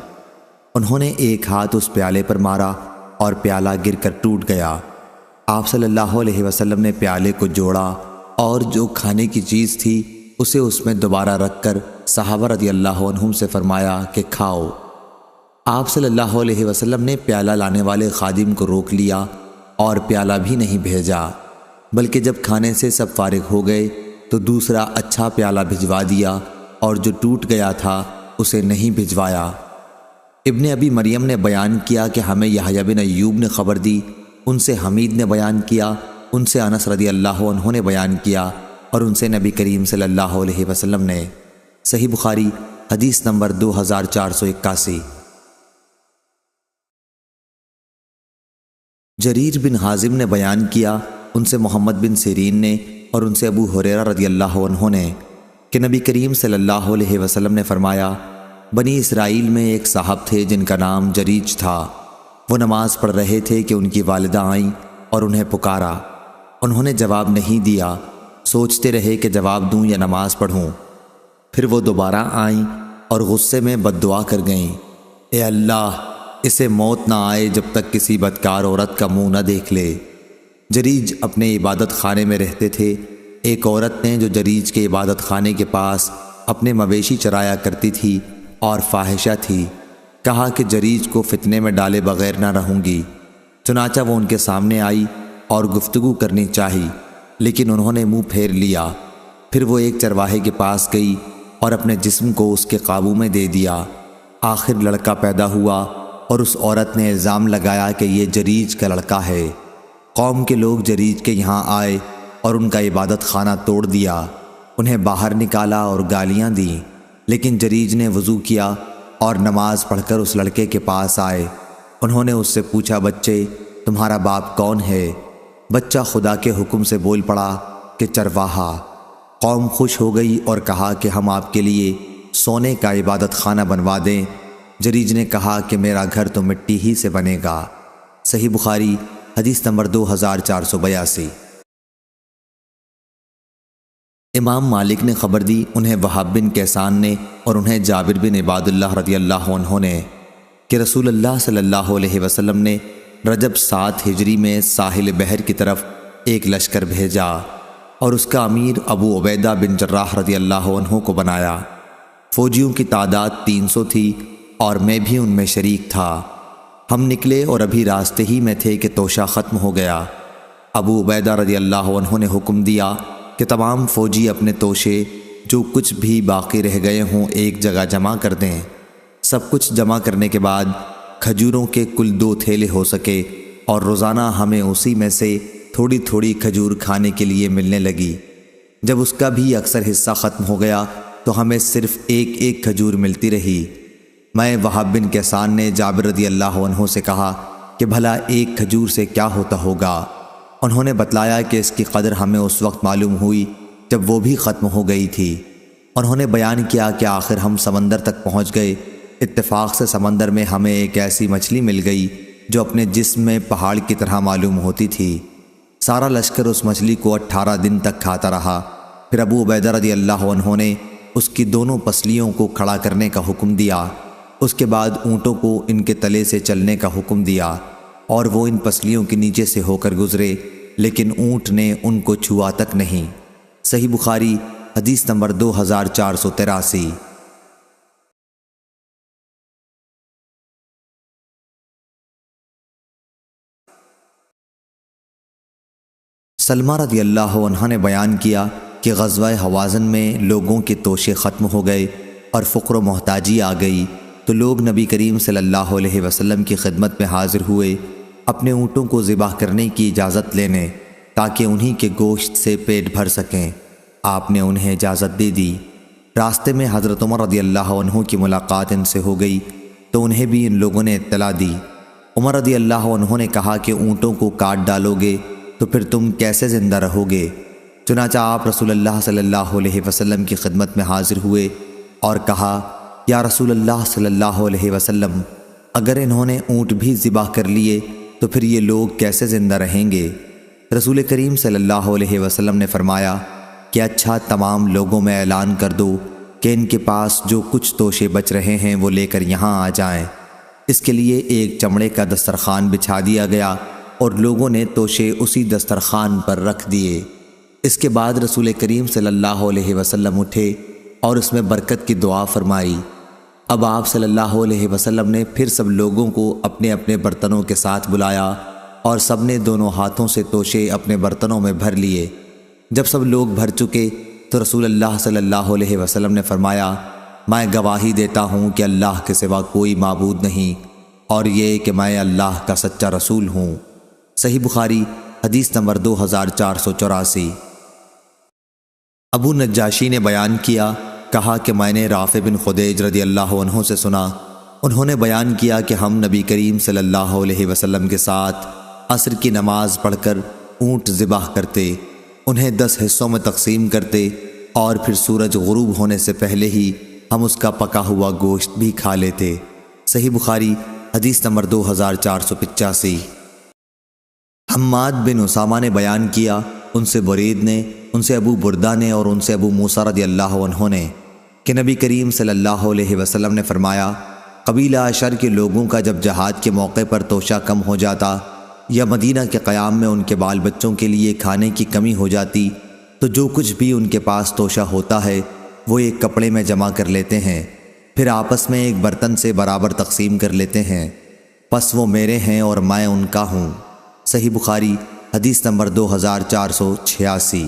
Speaker 2: انہوں نے ایک ہاتھ اس پیالے پر مارا اور پیالہ گر کر ٹوٹ گیا۔ آپ صلی اللہ علیہ وسلم نے پیالے کو جوڑا اور جو کھانے کی چیز تھی اسے اس میں دوبارہ رکھ کر صحابہ رضی اللہ عنہم سے فرمایا کہ کھاؤ۔ آپ صلی اللہ علیہ وسلم نے پیالہ لانے والے خادم کو روک لیا اور پیالہ بھی نہیں بھیجا، بلکہ جب کھانے سے سب فارغ ہو گئے تو دوسرا اچھا پیالہ بھجوا دیا، اور جو ٹوٹ گیا تھا اسے نہیں بھجوایا۔ ابن ابی مریم نے بیان کیا کہ ہمیں یحییٰ بن ایوب نے خبر دی، ان سے حمید نے بیان کیا، ان سے انس رضی اللہ عنہ نے بیان کیا، اور ان سے نبی کریم صلی اللہ علیہ وسلم نے۔ صحیح بخاری حدیث نمبر 2481۔ جریر بن حازم نے بیان کیا، ان سے محمد بن سیرین نے اور ان سے ابو ہریرہ رضی اللہ عنہ نے کہ نبی کریم صلی اللہ علیہ وسلم نے فرمایا، بنی اسرائیل میں ایک صاحب تھے جن کا نام جریج تھا۔ وہ نماز پڑھ رہے تھے کہ ان کی والدہ آئیں اور انہیں پکارا۔ انہوں نے جواب نہیں دیا، سوچتے رہے کہ جواب دوں یا نماز پڑھوں۔ پھر وہ دوبارہ آئیں اور غصے میں بد دعا کر گئیں، اے اللہ، اسے موت نہ آئے جب تک کسی بدکار عورت کا منہ نہ دیکھ لے۔ جریج اپنے عبادت خانے میں رہتے تھے۔ ایک عورت نے جو جریج کے عبادت خانے کے پاس اپنے مویشی چرایا کرتی تھی اور فاحشہ تھی، کہا کہ جریج کو فتنے میں ڈالے بغیر نہ رہوں گی۔ چنانچہ وہ ان کے سامنے آئی اور گفتگو کرنی چاہی، لیکن انہوں نے منہ پھیر لیا۔ پھر وہ ایک چرواہے کے پاس گئی اور اپنے جسم کو اس کے قابو میں دے دیا۔ آخر لڑکا پیدا ہوا اور اس عورت نے الزام لگایا کہ یہ جریج کا لڑکا ہے۔ قوم کے لوگ جریج کے یہاں آئے اور ان کا عبادت خانہ توڑ دیا، انہیں باہر نکالا اور گالیاں دیں، لیکن جریج نے وضو کیا اور نماز پڑھ کر اس لڑکے کے پاس آئے۔ انہوں نے اس سے پوچھا، بچے، تمہارا باپ کون ہے؟ بچہ خدا کے حکم سے بول پڑا کہ چرواہا۔ قوم خوش ہو گئی اور کہا کہ ہم آپ کے لیے سونے کا عبادت خانہ بنوا دیں۔ جریج نے کہا کہ میرا گھر تو مٹی ہی سے بنے گا۔ صحیح بخاری حدیث نمبر 2482۔ امام مالک نے خبر دی، انہیں وہاب بن کیسان نے اور انہیں جابر بن عباد اللہ رضی اللہ عنہ نے کہ رسول اللہ صلی اللہ علیہ وسلم نے رجب 7 ہجری میں ساحل بحر کی طرف ایک لشکر بھیجا اور اس کا امیر ابو عبیدہ بن جراح رضی اللہ عنہ کو بنایا۔ فوجیوں کی تعداد 300 تھی اور میں بھی ان میں شریک تھا۔ ہم نکلے اور ابھی راستے ہی میں تھے کہ توشہ ختم ہو گیا۔ ابو عبیدہ رضی اللہ عنہ نے حکم دیا کہ تمام فوجی اپنے توشے جو کچھ بھی باقی رہ گئے ہوں ایک جگہ جمع کر دیں۔ سب کچھ جمع کرنے کے بعد کھجوروں کے کل 2 تھیلے ہو سکے اور روزانہ ہمیں اسی میں سے تھوڑی تھوڑی کھجور کھانے کے لیے ملنے لگی۔ جب اس کا بھی اکثر حصہ ختم ہو گیا تو ہمیں صرف ایک ایک کھجور ملتی رہی۔ میں وہاب بن کیسان نے جابر رضی اللہ عنہ سے کہا کہ بھلا ایک کھجور سے کیا ہوتا ہوگا؟ انہوں نے بتلایا کہ اس کی قدر ہمیں اس وقت معلوم ہوئی جب وہ بھی ختم ہو گئی تھی۔ انہوں نے بیان کیا کہ آخر ہم سمندر تک پہنچ گئے۔ اتفاق سے سمندر میں ہمیں ایک ایسی مچھلی مل گئی جو اپنے جسم میں پہاڑ کی طرح معلوم ہوتی تھی۔ سارا لشکر اس مچھلی کو 18 دن تک کھاتا رہا۔ پھر ابو عبیدہ رضی اللہ عنہ نے اس کی دونوں پسلیوں کو کھڑا کرنے کا حکم دیا۔ اس کے بعد اونٹوں کو ان کے تلے سے چلنے کا حکم دیا اور وہ ان پسلیوں کے نیچے سے ہو کر گزرے، لیکن اونٹ نے ان کو چھوا تک نہیں۔ صحیح بخاری حدیث نمبر 2483۔ سلمہ رضی اللہ عنہ نے بیان کیا کہ غزوہ حوازن میں لوگوں کے توشے ختم ہو گئے اور فقر و محتاجی آ گئی تو لوگ نبی کریم صلی اللہ علیہ وسلم کی خدمت میں حاضر ہوئے اپنے اونٹوں کو ذبح کرنے کی اجازت لینے تاکہ انہی کے گوشت سے پیٹ بھر سکیں۔ آپ نے انہیں اجازت دے دی۔ راستے میں حضرت عمر رضی اللہ عنہ کی ملاقات ان سے ہو گئی تو انہیں بھی ان لوگوں نے اطلاع دی۔ عمر رضی اللہ عنہ نے کہا کہ اونٹوں کو کاٹ ڈالو گے تو پھر تم کیسے زندہ رہو گے؟ چنانچہ آپ رسول اللہ صلی اللہ علیہ وسلم کی خدمت میں حاضر ہوئے اور کہا، یا رسول اللہ صلی اللہ علیہ وسلم، اگر انہوں نے اونٹ بھی ذبح کر لیے تو پھر یہ لوگ کیسے زندہ رہیں گے؟ رسول کریم صلی اللہ علیہ وسلم نے فرمایا کہ اچھا، تمام لوگوں میں اعلان کر دو کہ ان کے پاس جو کچھ توشے بچ رہے ہیں وہ لے کر یہاں آ جائیں۔ اس کے لیے ایک چمڑے کا دسترخوان بچھا دیا گیا اور لوگوں نے توشے اسی دسترخوان پر رکھ دیے۔ اس کے بعد رسول کریم صلی اللہ علیہ وسلم اٹھے اور اس میں برکت کی دعا فرمائی۔ اب آپ صلی اللہ علیہ وسلم نے پھر سب لوگوں کو اپنے اپنے برتنوں کے ساتھ بلایا اور سب نے دونوں ہاتھوں سے توشے اپنے برتنوں میں بھر لیے۔ جب سب لوگ بھر چکے تو رسول اللہ صلی اللہ علیہ وسلم نے فرمایا، میں گواہی دیتا ہوں کہ اللہ کے سوا کوئی معبود نہیں، اور یہ کہ میں اللہ کا سچا رسول ہوں۔ صحیح بخاری حدیث نمبر 2484۔ ابو نجاشی نے بیان کیا، کہا کہ میں نے رافع بن خدیج رضی اللہ عنہ سے سنا، انہوں نے بیان کیا کہ ہم نبی کریم صلی اللہ علیہ وسلم کے ساتھ عصر کی نماز پڑھ کر اونٹ ذبح کرتے، انہیں 10 حصوں میں تقسیم کرتے، اور پھر سورج غروب ہونے سے پہلے ہی ہم اس کا پکا ہوا گوشت بھی کھا لیتے۔ صحیح بخاری حدیث نمبر 2485۔ حماد بن اسامہ نے بیان کیا، ان سے برید نے، ان سے ابو بردہ نے، اور ان سے ابو موسیٰ رضی اللہ عنہ نے، کہ نبی کریم صلی اللہ علیہ وسلم نے فرمایا، قبیلہ اشر کے لوگوں کا جب جہاد کے موقع پر توشہ کم ہو جاتا یا مدینہ کے قیام میں ان کے بال بچوں کے لیے کھانے کی کمی ہو جاتی تو جو کچھ بھی ان کے پاس توشہ ہوتا ہے وہ ایک کپڑے میں جمع کر لیتے ہیں، پھر آپس میں ایک برتن سے برابر تقسیم کر لیتے ہیں، پس وہ میرے ہیں اور میں ان کا ہوں۔ صحیح بخاری حدیث نمبر 2486۔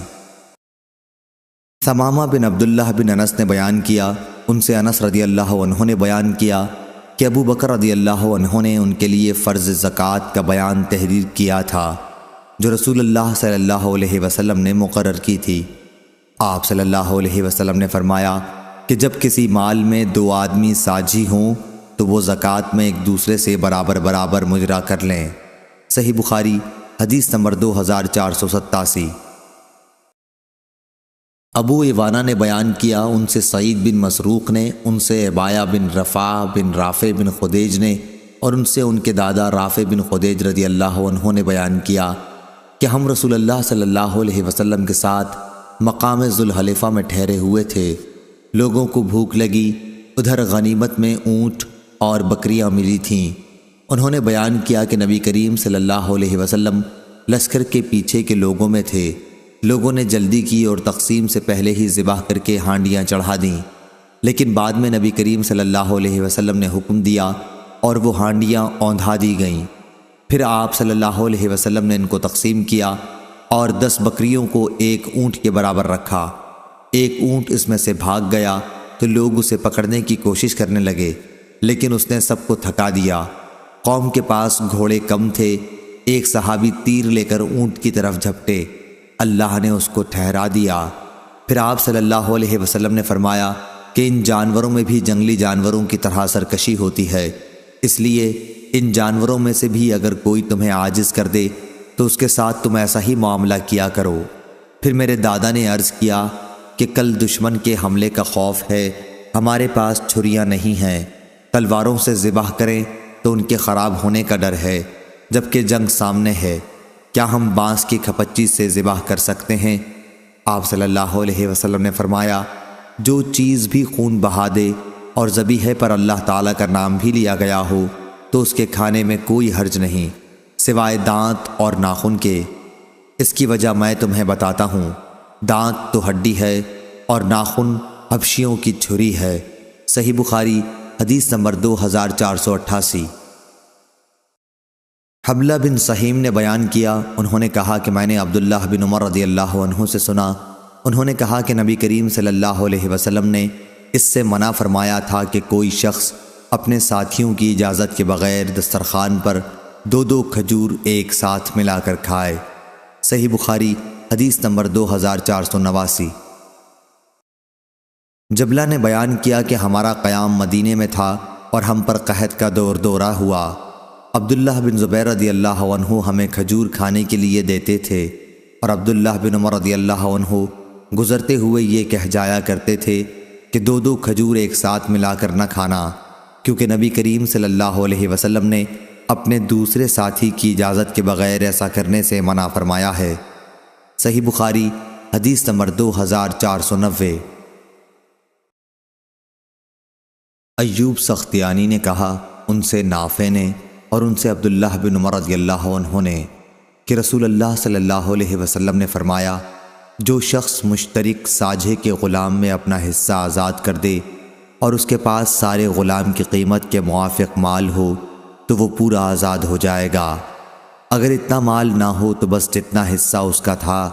Speaker 2: ثمامہ بن عبداللہ بن انس نے بیان کیا، ان سے انس رضی اللہ عنہ نے بیان کیا کہ ابو بکر رضی اللہ عنہ نے ان کے لیے فرض زکوٰۃ کا بیان تحریر کیا تھا جو رسول اللہ صلی اللہ علیہ وسلم نے مقرر کی تھی۔ آپ صلی اللہ علیہ وسلم نے فرمایا کہ جب کسی مال میں 2 آدمی ساجھی ہوں تو وہ زکوٰۃ میں ایک دوسرے سے برابر برابر مجرا کر لیں۔ صحیح بخاری حدیث نمبر 2487۔ ابو ایوانہ نے بیان کیا، ان سے سعید بن مسروق نے، ان سے عبایہ بن رفاع بن رافع بن خدیج نے، اور ان سے ان کے دادا رافع بن خدیج رضی اللہ عنہ نے بیان کیا کہ ہم رسول اللہ صلی اللہ علیہ وسلم کے ساتھ مقام ذوالحلیفہ میں ٹھہرے ہوئے تھے، لوگوں کو بھوک لگی، ادھر غنیمت میں اونٹ اور بکریاں ملی تھیں۔ انہوں نے بیان کیا کہ نبی کریم صلی اللہ علیہ وسلم لشکر کے پیچھے کے لوگوں میں تھے، لوگوں نے جلدی کی اور تقسیم سے پہلے ہی ذبح کر کے ہانڈیاں چڑھا دیں، لیکن بعد میں نبی کریم صلی اللہ علیہ وسلم نے حکم دیا اور وہ ہانڈیاں اوندھا دی گئیں۔ پھر آپ صلی اللہ علیہ وسلم نے ان کو تقسیم کیا اور 10 بکریوں کو ایک اونٹ کے برابر رکھا۔ ایک اونٹ اس میں سے بھاگ گیا تو لوگ اسے پکڑنے کی کوشش کرنے لگے، لیکن اس نے سب کو تھکا دیا۔ قوم کے پاس گھوڑے کم تھے، ایک صحابی تیر لے کر اونٹ کی طرف جھپٹے، اللہ نے اس کو ٹھہرا دیا۔ پھر آپ صلی اللہ علیہ وسلم نے فرمایا کہ ان جانوروں میں بھی جنگلی جانوروں کی طرح سرکشی ہوتی ہے، اس لیے ان جانوروں میں سے بھی اگر کوئی تمہیں عاجز کر دے تو اس کے ساتھ تم ایسا ہی معاملہ کیا کرو۔ پھر میرے دادا نے عرض کیا کہ کل دشمن کے حملے کا خوف ہے، ہمارے پاس چھریاں نہیں ہیں، تلواروں سے ذبح کریں تو ان کے خراب ہونے کا ڈر ہے، جبکہ جنگ سامنے ہے، کیا ہم بانس کی کھپچی سے ذبح کر سکتے ہیں؟ آپ صلی اللہ علیہ وسلم نے فرمایا، جو چیز بھی خون بہا دے اور ذبیحے پر اللہ تعالیٰ کا نام بھی لیا گیا ہو تو اس کے کھانے میں کوئی حرج نہیں، سوائے دانت اور ناخن کے۔ اس کی وجہ میں تمہیں بتاتا ہوں، دانت تو ہڈی ہے اور ناخن حبشیوں کی چھری ہے۔ صحیح بخاری حدیث نمبر 2488۔ حبلہ بن سہیم نے بیان کیا، انہوں نے کہا کہ میں نے عبداللہ بن عمر رضی اللہ عنہ سے سنا، انہوں نے کہا کہ نبی کریم صلی اللہ علیہ وسلم نے اس سے منع فرمایا تھا کہ کوئی شخص اپنے ساتھیوں کی اجازت کے بغیر دسترخوان پر 2 کھجور ایک ساتھ ملا کر کھائے۔ صحیح بخاری حدیث نمبر 2489۔ جبلہ نے بیان کیا کہ ہمارا قیام مدینے میں تھا اور ہم پر قحط کا دورہ ہوا، عبداللہ بن زبیر رضی اللہ عنہ ہمیں کھجور کھانے کے لیے دیتے تھے، اور عبداللہ بن عمر رضی اللہ عنہ گزرتے ہوئے یہ کہہ جایا کرتے تھے کہ 2 کھجور ایک ساتھ ملا کر نہ کھانا، کیونکہ نبی کریم صلی اللہ علیہ وسلم نے اپنے دوسرے ساتھی کی اجازت کے بغیر ایسا کرنے سے منع فرمایا ہے۔ صحیح بخاری حدیث نمبر 2490۔ ایوب سختیانی نے کہا، ان سے نافع نے اور ان سے عبداللہ بن عمر رضی اللہ عنہ نے کہ رسول اللہ صلی اللہ علیہ وسلم نے فرمایا، جو شخص مشترک ساجھے کے غلام میں اپنا حصہ آزاد کر دے اور اس کے پاس سارے غلام کی قیمت کے موافق مال ہو تو وہ پورا آزاد ہو جائے گا۔ اگر اتنا مال نہ ہو تو بس جتنا حصہ اس کا تھا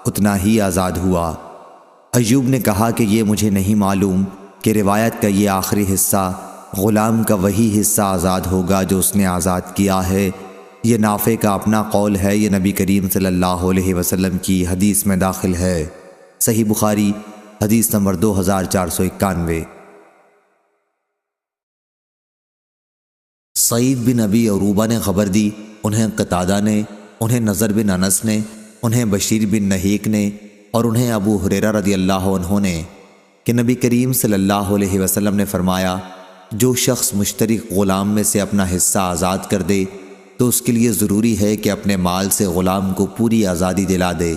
Speaker 2: اتنا ہی آزاد ہوا۔ ایوب نے کہا کہ یہ مجھے نہیں معلوم کہ روایت کا یہ آخری حصہ غلام کا وہی حصہ آزاد ہوگا جو اس نے آزاد کیا ہے۔ یہ نافع کا اپنا قول ہے، یہ نبی کریم صلی اللہ علیہ وسلم کی حدیث میں داخل ہے۔ صحیح بخاری حدیث نمبر 2491۔ سعید بن ابی عروبہ نے خبر دی، انہیں قتادہ نے، انہیں نضر بن انس نے، انہیں بشیر بن نہیک نے اور انہیں ابو ہریرہ رضی اللہ عنہ نے کہ نبی کریم صلی اللہ علیہ وسلم نے فرمایا، جو شخص مشترک غلام میں سے اپنا حصہ آزاد کر دے تو اس کے لیے ضروری ہے کہ اپنے مال سے غلام کو پوری آزادی دلا دے،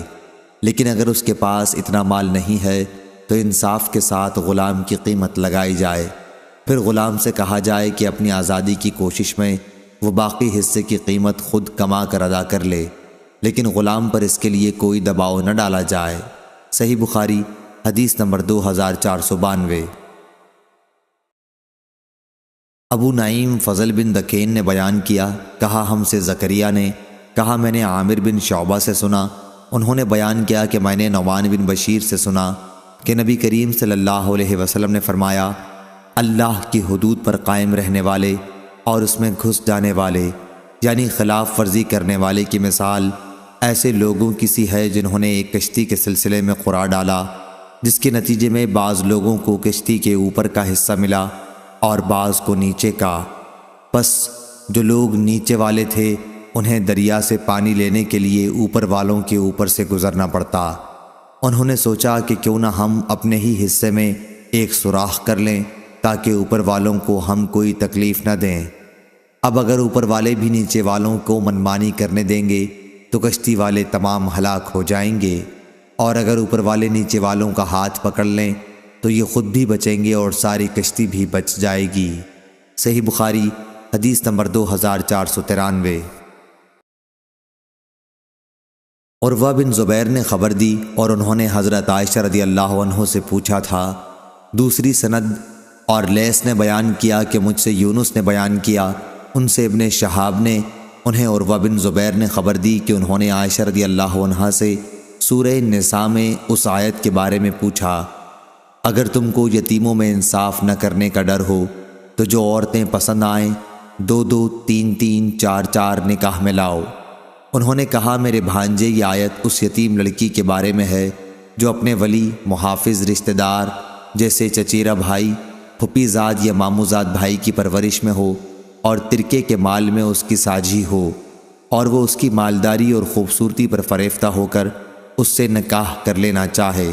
Speaker 2: لیکن اگر اس کے پاس اتنا مال نہیں ہے تو انصاف کے ساتھ غلام کی قیمت لگائی جائے، پھر غلام سے کہا جائے کہ اپنی آزادی کی کوشش میں وہ باقی حصے کی قیمت خود کما کر ادا کر لے، لیکن غلام پر اس کے لیے کوئی دباؤ نہ ڈالا جائے۔ صحیح بخاری حدیث نمبر 2492۔ ابو نعیم فضل بن دکین نے بیان کیا، کہا ہم سے زکریا نے کہا میں نے عامر بن شعبہ سے سنا، انہوں نے بیان کیا کہ میں نے نعمان بن بشیر سے سنا کہ نبی کریم صلی اللہ علیہ وسلم نے فرمایا، اللہ کی حدود پر قائم رہنے والے اور اس میں گھس جانے والے یعنی خلاف ورزی کرنے والے کی مثال ایسے لوگوں کی سی ہے جنہوں نے ایک کشتی کے سلسلے میں قرار ڈالا، جس کے نتیجے میں بعض لوگوں کو کشتی کے اوپر کا حصہ ملا اور بعض کو نیچے کا۔ پس جو لوگ نیچے والے تھے انہیں دریا سے پانی لینے کے لیے اوپر والوں کے اوپر سے گزرنا پڑتا۔ انہوں نے سوچا کہ کیوں نہ ہم اپنے ہی حصے میں ایک سوراخ کر لیں تاکہ اوپر والوں کو ہم کوئی تکلیف نہ دیں۔ اب اگر اوپر والے بھی نیچے والوں کو منمانی کرنے دیں گے تو کشتی والے تمام ہلاک ہو جائیں گے، اور اگر اوپر والے نیچے والوں کا ہاتھ پکڑ لیں تو یہ خود بھی بچیں گے اور ساری کشتی بھی بچ جائے گی۔ صحیح بخاری حدیث نمبر 2493۔ عروہ بن زبیر نے خبر دی اور انہوں نے حضرت عائشہ رضی اللہ عنہ سے پوچھا تھا۔ دوسری سند اور لیث نے بیان کیا کہ مجھ سے یونس نے بیان کیا، ان سے ابن شہاب نے، انہیں عروہ بن زبیر نے خبر دی کہ انہوں نے عائشہ رضی اللہ عنہا سے سورہ نساء میں اس آیت کے بارے میں پوچھا، اگر تم کو یتیموں میں انصاف نہ کرنے کا ڈر ہو تو جو عورتیں پسند آئیں 2-2 3-3 4-4 نکاح میں لاؤ۔ انہوں نے کہا، میرے بھانجے یہ آیت اس یتیم لڑکی کے بارے میں ہے جو اپنے ولی محافظ رشتہ دار جیسے چچیرا بھائی، پھپھی زاد یا ماموں زاد بھائی کی پرورش میں ہو اور ترکے کے مال میں اس کی ساجھی ہو، اور وہ اس کی مالداری اور خوبصورتی پر فریفتہ ہو کر اس سے نکاح کر لینا چاہے،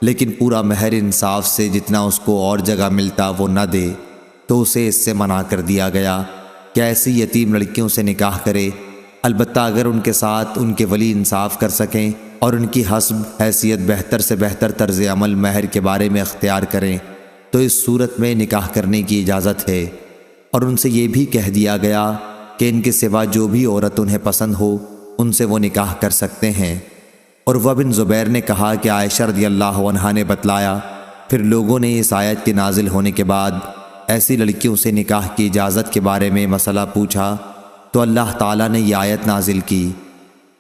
Speaker 2: لیکن پورا مہر انصاف سے جتنا اس کو اور جگہ ملتا وہ نہ دے، تو اسے اس سے منع کر دیا گیا کہ ایسی یتیم لڑکیوں سے نکاح کرے، البتہ اگر ان کے ساتھ ان کے ولی انصاف کر سکیں اور ان کی حسب حیثیت بہتر سے بہتر طرز عمل مہر کے بارے میں اختیار کریں تو اس صورت میں نکاح کرنے کی اجازت ہے، اور ان سے یہ بھی کہہ دیا گیا کہ ان کے سوا جو بھی عورت انہیں پسند ہو ان سے وہ نکاح کر سکتے ہیں۔ عروہ بن زبیر نے کہا کہ عائشہ رضی اللہ عنہا نے بتلایا، پھر لوگوں نے اس آیت کے نازل ہونے کے بعد ایسی لڑکیوں سے نکاح کی اجازت کے بارے میں مسئلہ پوچھا تو اللہ تعالیٰ نے یہ آیت نازل کی،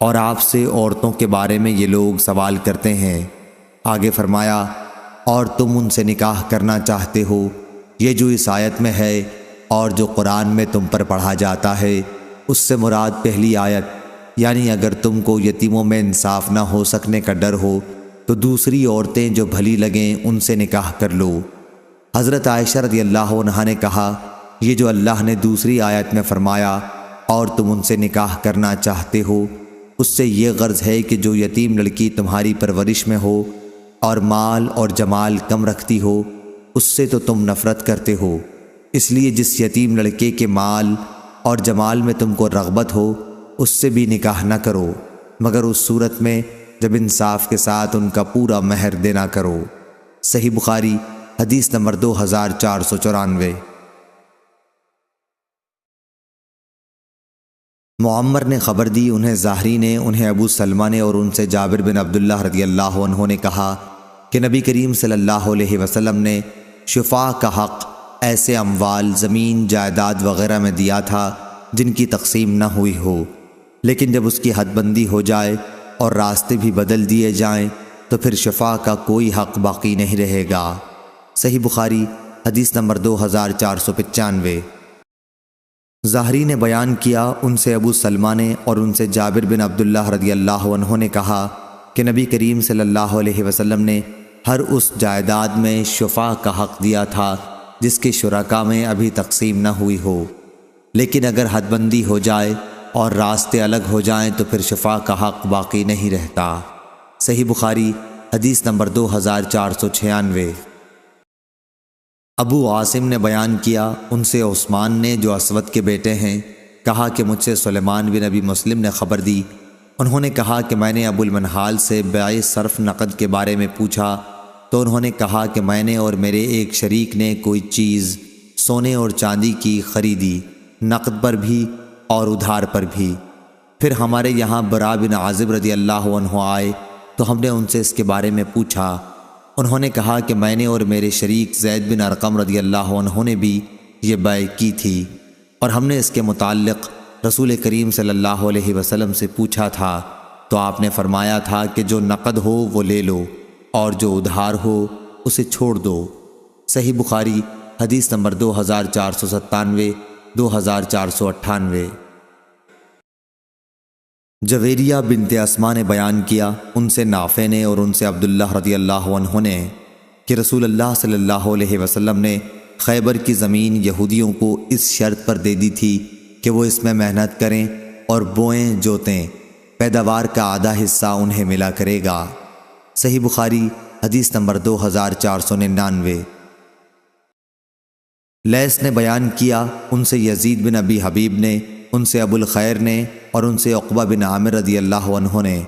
Speaker 2: اور آپ سے عورتوں کے بارے میں یہ لوگ سوال کرتے ہیں۔ آگے فرمایا، اور تم ان سے نکاح کرنا چاہتے ہو، یہ جو اس آیت میں ہے اور جو قرآن میں تم پر پڑھا جاتا ہے اس سے مراد پہلی آیت، یعنی اگر تم کو یتیموں میں انصاف نہ ہو سکنے کا ڈر ہو تو دوسری عورتیں جو بھلی لگیں ان سے نکاح کر لو۔ حضرت عائشہ رضی اللہ عنہا نے کہا، یہ جو اللہ نے دوسری آیت میں فرمایا اور تم ان سے نکاح کرنا چاہتے ہو، اس سے یہ غرض ہے کہ جو یتیم لڑکی تمہاری پرورش میں ہو اور مال اور جمال کم رکھتی ہو اس سے تو تم نفرت کرتے ہو، اس لیے جس یتیم لڑکے کے مال اور جمال میں تم کو رغبت ہو اس سے بھی نکاح نہ کرو، مگر اس صورت میں جب انصاف کے ساتھ ان کا پورا مہر دینا کرو۔ صحیح بخاری حدیث نمبر 2494۔ معمر نے خبر دی، انہیں زہری نے، انہیں ابو سلمہ نے اور ان سے جابر بن عبداللہ رضی اللہ عنہ نے کہا کہ نبی کریم صلی اللہ علیہ وسلم نے شفاء کا حق ایسے اموال، زمین، جائیداد وغیرہ میں دیا تھا جن کی تقسیم نہ ہوئی ہو، لیکن جب اس کی حد بندی ہو جائے اور راستے بھی بدل دیے جائیں تو پھر شفاء کا کوئی حق باقی نہیں رہے گا۔ صحیح بخاری حدیث نمبر 2495۔ ظاہری نے بیان کیا، ان سے ابو سلمہ نے اور ان سے جابر بن عبداللہ رضی اللہ عنہ نے کہا کہ نبی کریم صلی اللہ علیہ وسلم نے ہر اس جائیداد میں شفاء کا حق دیا تھا جس کے شرکاء میں ابھی تقسیم نہ ہوئی ہو، لیکن اگر حد بندی ہو جائے اور راستے الگ ہو جائیں تو پھر شفاء کا حق باقی نہیں رہتا۔ صحیح بخاری حدیث نمبر 2496۔ ابو عاصم نے بیان کیا، ان سے عثمان نے جو اسود کے بیٹے ہیں کہا کہ مجھ سے سلیمان بن ابی مسلم نے خبر دی، انہوں نے کہا کہ میں نے ابو المنہال سے بیع صرف نقد کے بارے میں پوچھا تو انہوں نے کہا کہ میں نے اور میرے ایک شریک نے کوئی چیز سونے اور چاندی کی خریدی، نقد پر بھی اور ادھار پر بھی۔ پھر ہمارے یہاں برا بن عازب رضی اللہ عنہ آئے تو ہم نے ان سے اس کے بارے میں پوچھا، انہوں نے کہا کہ میں نے اور میرے شریک زید بن ارقم رضی اللہ عنہ نے بھی یہ بیع کی تھی، اور ہم نے اس کے متعلق رسول کریم صلی اللہ علیہ وسلم سے پوچھا تھا تو آپ نے فرمایا تھا کہ جو نقد ہو وہ لے لو اور جو ادھار ہو اسے چھوڑ دو۔ صحیح بخاری حدیث نمبر 2497، 2498۔ جویریہ بنت اسما نے بیان کیا، ان سے نافع نے اور ان سے عبداللہ رضی اللہ عنہ نے کہ رسول اللہ صلی اللہ علیہ وسلم نے خیبر کی زمین یہودیوں کو اس شرط پر دے دی تھی کہ وہ اس میں محنت کریں اور بوئیں جوتیں، پیداوار کا آدھا حصہ انہیں ملا کرے گا۔ صحیح بخاری حدیث نمبر 2499۔ لیث نے بیان کیا، ان سے یزید بن ابی حبیب نے، ان سے ابو الخیر نے اور ان سے عقبہ بن عامر رضی اللہ عنہ نے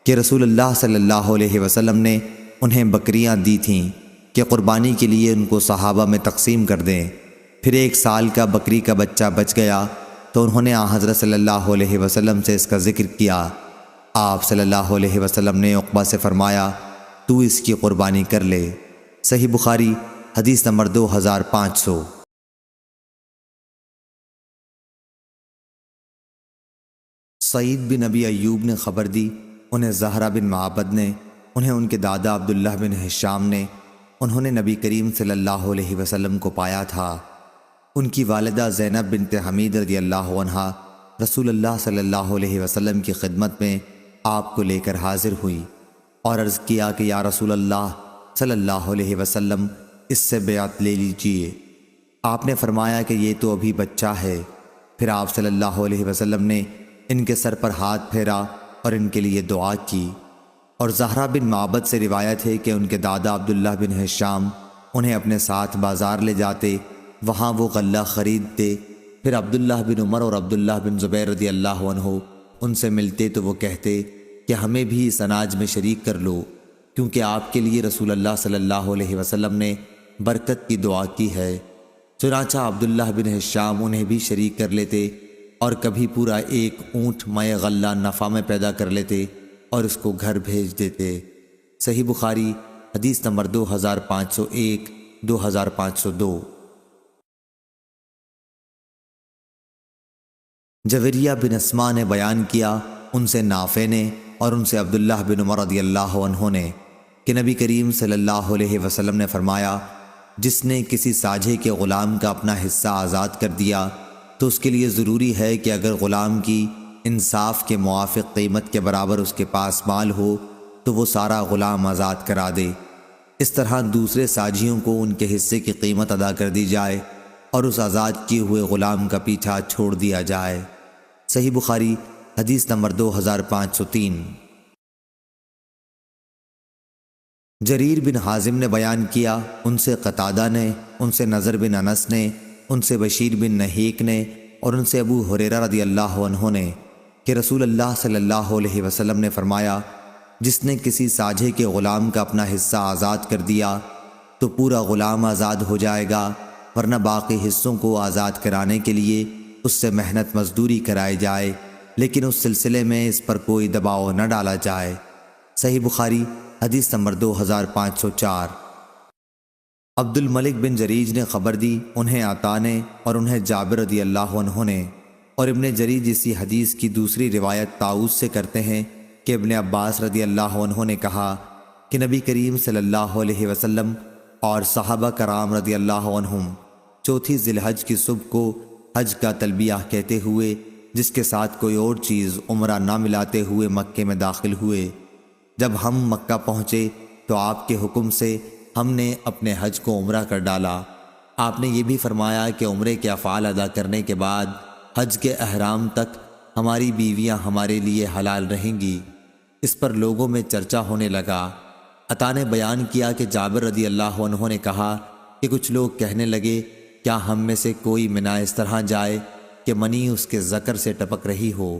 Speaker 2: کہ رسول اللہ صلی اللہ علیہ وسلم نے انہیں بکریاں دی تھیں کہ قربانی کے لیے ان کو صحابہ میں تقسیم کر دیں۔ پھر 1 سال کا بکری کا بچہ بچ گیا تو انہوں نے حضرت صلی اللہ علیہ وسلم سے اس کا ذکر کیا۔ آپ صلی اللہ علیہ وسلم نے عقبہ سے فرمایا، تو اس کی قربانی کر لے۔ صحیح بخاری حدیث نمبر 2500۔ سعید بن ابی ایوب نے خبر دی، انہیں زہرہ بن معبد نے، انہیں ان کے دادا عبداللہ بن ہشام نے، انہوں نے نبی کریم صلی اللہ علیہ وسلم کو پایا تھا۔ ان کی والدہ زینب بنت حمید رضی اللہ عنہا رسول اللہ صلی اللہ علیہ وسلم کی خدمت میں آپ کو لے کر حاضر ہوئی اور عرض کیا کہ یا رسول اللہ صلی اللہ علیہ وسلم، اس سے بیعت لے لیجئے۔ آپ نے فرمایا کہ یہ تو ابھی بچہ ہے۔ پھر آپ صلی اللہ علیہ وسلم نے ان کے سر پر ہاتھ پھیرا اور ان کے لیے دعا کی۔ اور زہرہ بن معبد سے روایت ہے کہ ان کے دادا عبداللہ بن ہشام انہیں اپنے ساتھ بازار لے جاتے، وہاں وہ غلہ خریدتے۔ پھر عبداللہ بن عمر اور عبداللہ بن زبیر رضی اللہ عنہ ان سے ملتے تو وہ کہتے کہ ہمیں بھی اس اناج میں شریک کر لو، کیونکہ آپ کے لیے رسول اللہ صلی اللہ علیہ وسلم نے برکت کی دعا کی ہے۔ چنانچہ عبداللہ بن ہشام انہیں بھی شریک کر لیتے اور کبھی پورا 1 اونٹ مئے غلہ نفع میں پیدا کر لیتے اور اس کو گھر بھیج دیتے۔ صحیح بخاری حدیث نمبر 2501، 2502۔ جویریہ بن اسما نے بیان کیا، ان سے نافع نے اور ان سے عبداللہ بن عمر رضی اللہ عنہ نے کہ نبی کریم صلی اللہ علیہ وسلم نے فرمایا، جس نے کسی ساجھے کے غلام کا اپنا حصہ آزاد کر دیا تو اس کے لیے ضروری ہے کہ اگر غلام کی انصاف کے موافق قیمت کے برابر اس کے پاس مال ہو تو وہ سارا غلام آزاد کرا دے۔ اس طرح دوسرے ساجھیوں کو ان کے حصے کی قیمت ادا کر دی جائے اور اس آزاد کیے ہوئے غلام کا پیچھا چھوڑ دیا جائے۔ صحیح بخاری حدیث نمبر 2503۔ جریر بن حازم نے بیان کیا، ان سے قتادہ نے، ان سے نضر بن انس نے، ان سے بشیر بن نہیک نے اور ان سے ابو ہریرہ رضی اللہ عنہ نے کہ رسول اللہ صلی اللہ علیہ وسلم نے فرمایا، جس نے کسی ساجھے کے غلام کا اپنا حصہ آزاد کر دیا تو پورا غلام آزاد ہو جائے گا، ورنہ باقی حصوں کو آزاد کرانے کے لیے اس سے محنت مزدوری کرائی جائے، لیکن اس سلسلے میں اس پر کوئی دباؤ نہ ڈالا جائے۔ صحیح بخاری حدیث نمبر 2504۔ عبد الملک بن جریج نے خبر دی، انہیں عطا نے اور انہیں جابر رضی اللہ عنہ نے، اور ابن جریج اسی حدیث کی دوسری روایت طاؤس سے کرتے ہیں کہ ابن عباس رضی اللہ عنہ نے کہا کہ نبی کریم صلی اللہ علیہ وسلم اور صحابہ کرام رضی اللہ عنہم چوتھی ذی الحج کی صبح کو حج کا تلبیہ کہتے ہوئے، جس کے ساتھ کوئی اور چیز عمرہ نہ ملاتے ہوئے مکے میں داخل ہوئے۔ جب ہم مکہ پہنچے تو آپ کے حکم سے ہم نے اپنے حج کو عمرہ کر ڈالا۔ آپ نے یہ بھی فرمایا کہ عمرے کے افعال ادا کرنے کے بعد حج کے احرام تک ہماری بیویاں ہمارے لیے حلال رہیں گی۔ اس پر لوگوں میں چرچا ہونے لگا۔ عطا نے بیان کیا کہ جابر رضی اللہ عنہ نے کہا کہ کچھ لوگ کہنے لگے، کیا ہم میں سے کوئی منا اس طرح جائے کہ منی اس کے ذکر سے ٹپک رہی ہو؟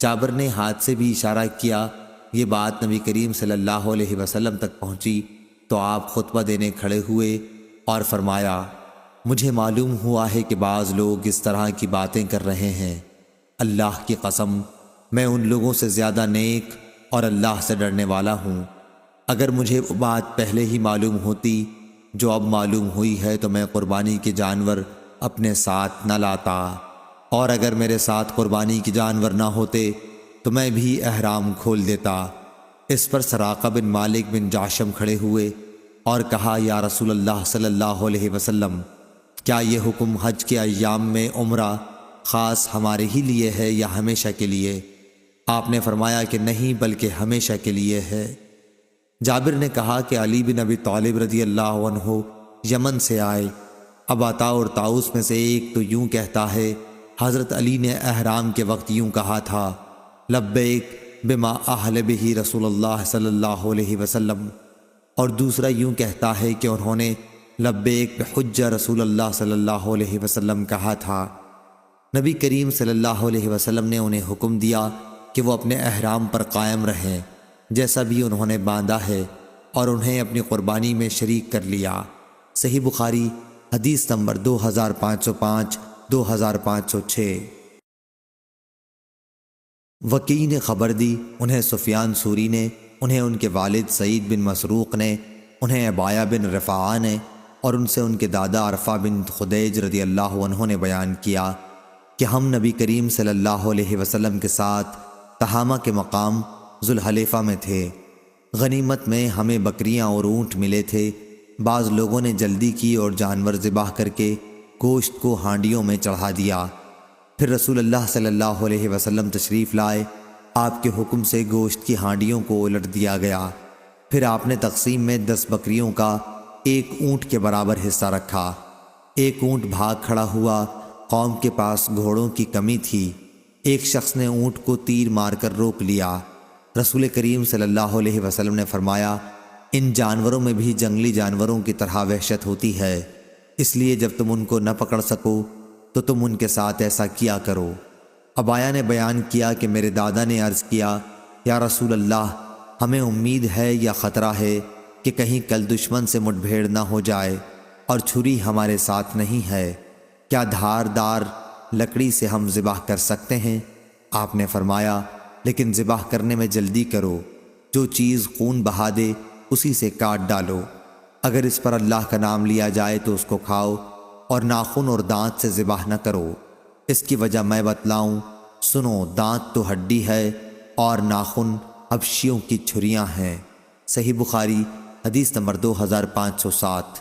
Speaker 2: جابر نے ہاتھ سے بھی اشارہ کیا۔ یہ بات نبی کریم صلی اللہ علیہ وسلم تک پہنچی تو آپ خطبہ دینے کھڑے ہوئے اور فرمایا، مجھے معلوم ہوا ہے کہ بعض لوگ اس طرح کی باتیں کر رہے ہیں۔ اللہ کی قسم، میں ان لوگوں سے زیادہ نیک اور اللہ سے ڈرنے والا ہوں۔ اگر مجھے وہ بات پہلے ہی معلوم ہوتی جو اب معلوم ہوئی ہے تو میں قربانی کے جانور اپنے ساتھ نہ لاتا، اور اگر میرے ساتھ قربانی کے جانور نہ ہوتے تو میں بھی احرام کھول دیتا۔ اس پر سراقہ بن مالک بن جاشم کھڑے ہوئے اور کہا، یا رسول اللہ صلی اللہ علیہ وسلم، کیا یہ حکم حج کے ایام میں عمرہ خاص ہمارے ہی لیے ہے یا ہمیشہ کے لیے؟ آپ نے فرمایا کہ نہیں، بلکہ ہمیشہ کے لیے ہے۔ جابر نے کہا کہ علی بن ابی طالب رضی اللہ عنہ یمن سے آئے۔ اب عطا اور طاؤس میں سے ایک تو یوں کہتا ہے، حضرت علی نے احرام کے وقت یوں کہا تھا، لبیک بما اہل بہ رسول اللہ صلی اللہ علیہ وسلم، اور دوسرا یوں کہتا ہے کہ انہوں نے لبیک بحج رسول اللہ صلی اللہ علیہ وسلم کہا تھا۔ نبی کریم صلی اللہ علیہ وسلم نے انہیں حکم دیا کہ وہ اپنے احرام پر قائم رہیں جیسا بھی انہوں نے باندھا ہے، اور انہیں اپنی قربانی میں شریک کر لیا۔ صحیح بخاری حدیث نمبر 2505 2506۔ وکیع نے خبر دی، انہیں سفیان ثوری نے، انہیں ان کے والد سعید بن مسروق نے، انہیں عبایہ بن رفاعہ نے، اور ان سے ان کے دادا عرفہ بن خدیج رضی اللہ عنہ نے بیان کیا کہ ہم نبی کریم صلی اللہ علیہ وسلم کے ساتھ تہامہ کے مقام ذوالحلیفہ میں تھے۔ غنیمت میں ہمیں بکریاں اور اونٹ ملے تھے۔ بعض لوگوں نے جلدی کی اور جانور ذبح کر کے گوشت کو ہانڈیوں میں چڑھا دیا۔ پھر رسول اللہ صلی اللہ علیہ وسلم تشریف لائے۔ آپ کے حکم سے گوشت کی ہانڈیوں کو الٹ دیا گیا۔ پھر آپ نے تقسیم میں 10 بکریوں کا 1 اونٹ کے برابر حصہ رکھا۔ ایک اونٹ بھاگ کھڑا ہوا۔ قوم کے پاس گھوڑوں کی کمی تھی۔ ایک شخص نے اونٹ کو تیر مار کر روک لیا۔ رسول کریم صلی اللہ علیہ وسلم نے فرمایا، ان جانوروں میں بھی جنگلی جانوروں کی طرح وحشت ہوتی ہے، اس لیے جب تم ان کو نہ پکڑ سکو تو تم ان کے ساتھ ایسا کیا کرو۔ عبایہ نے بیان کیا کہ میرے دادا نے عرض کیا، یا رسول اللہ، ہمیں امید ہے یا خطرہ ہے کہ کہیں کل دشمن سے مٹ بھیڑ نہ ہو جائے، اور چھری ہمارے ساتھ نہیں ہے، کیا دھاردار لکڑی سے ہم ذبح کر سکتے ہیں؟ آپ نے فرمایا، لیکن ذبح کرنے میں جلدی کرو، جو چیز خون بہا دے اسی سے کاٹ ڈالو۔ اگر اس پر اللہ کا نام لیا جائے تو اس کو کھاؤ، اور ناخن اور دانت سے ذبح نہ کرو۔ اس کی وجہ میں بتلاؤں؟ سنو، دانت تو ہڈی ہے اور ناخن حبشیوں کی چھریاں ہیں۔ صحیح بخاری حدیث نمبر 2507۔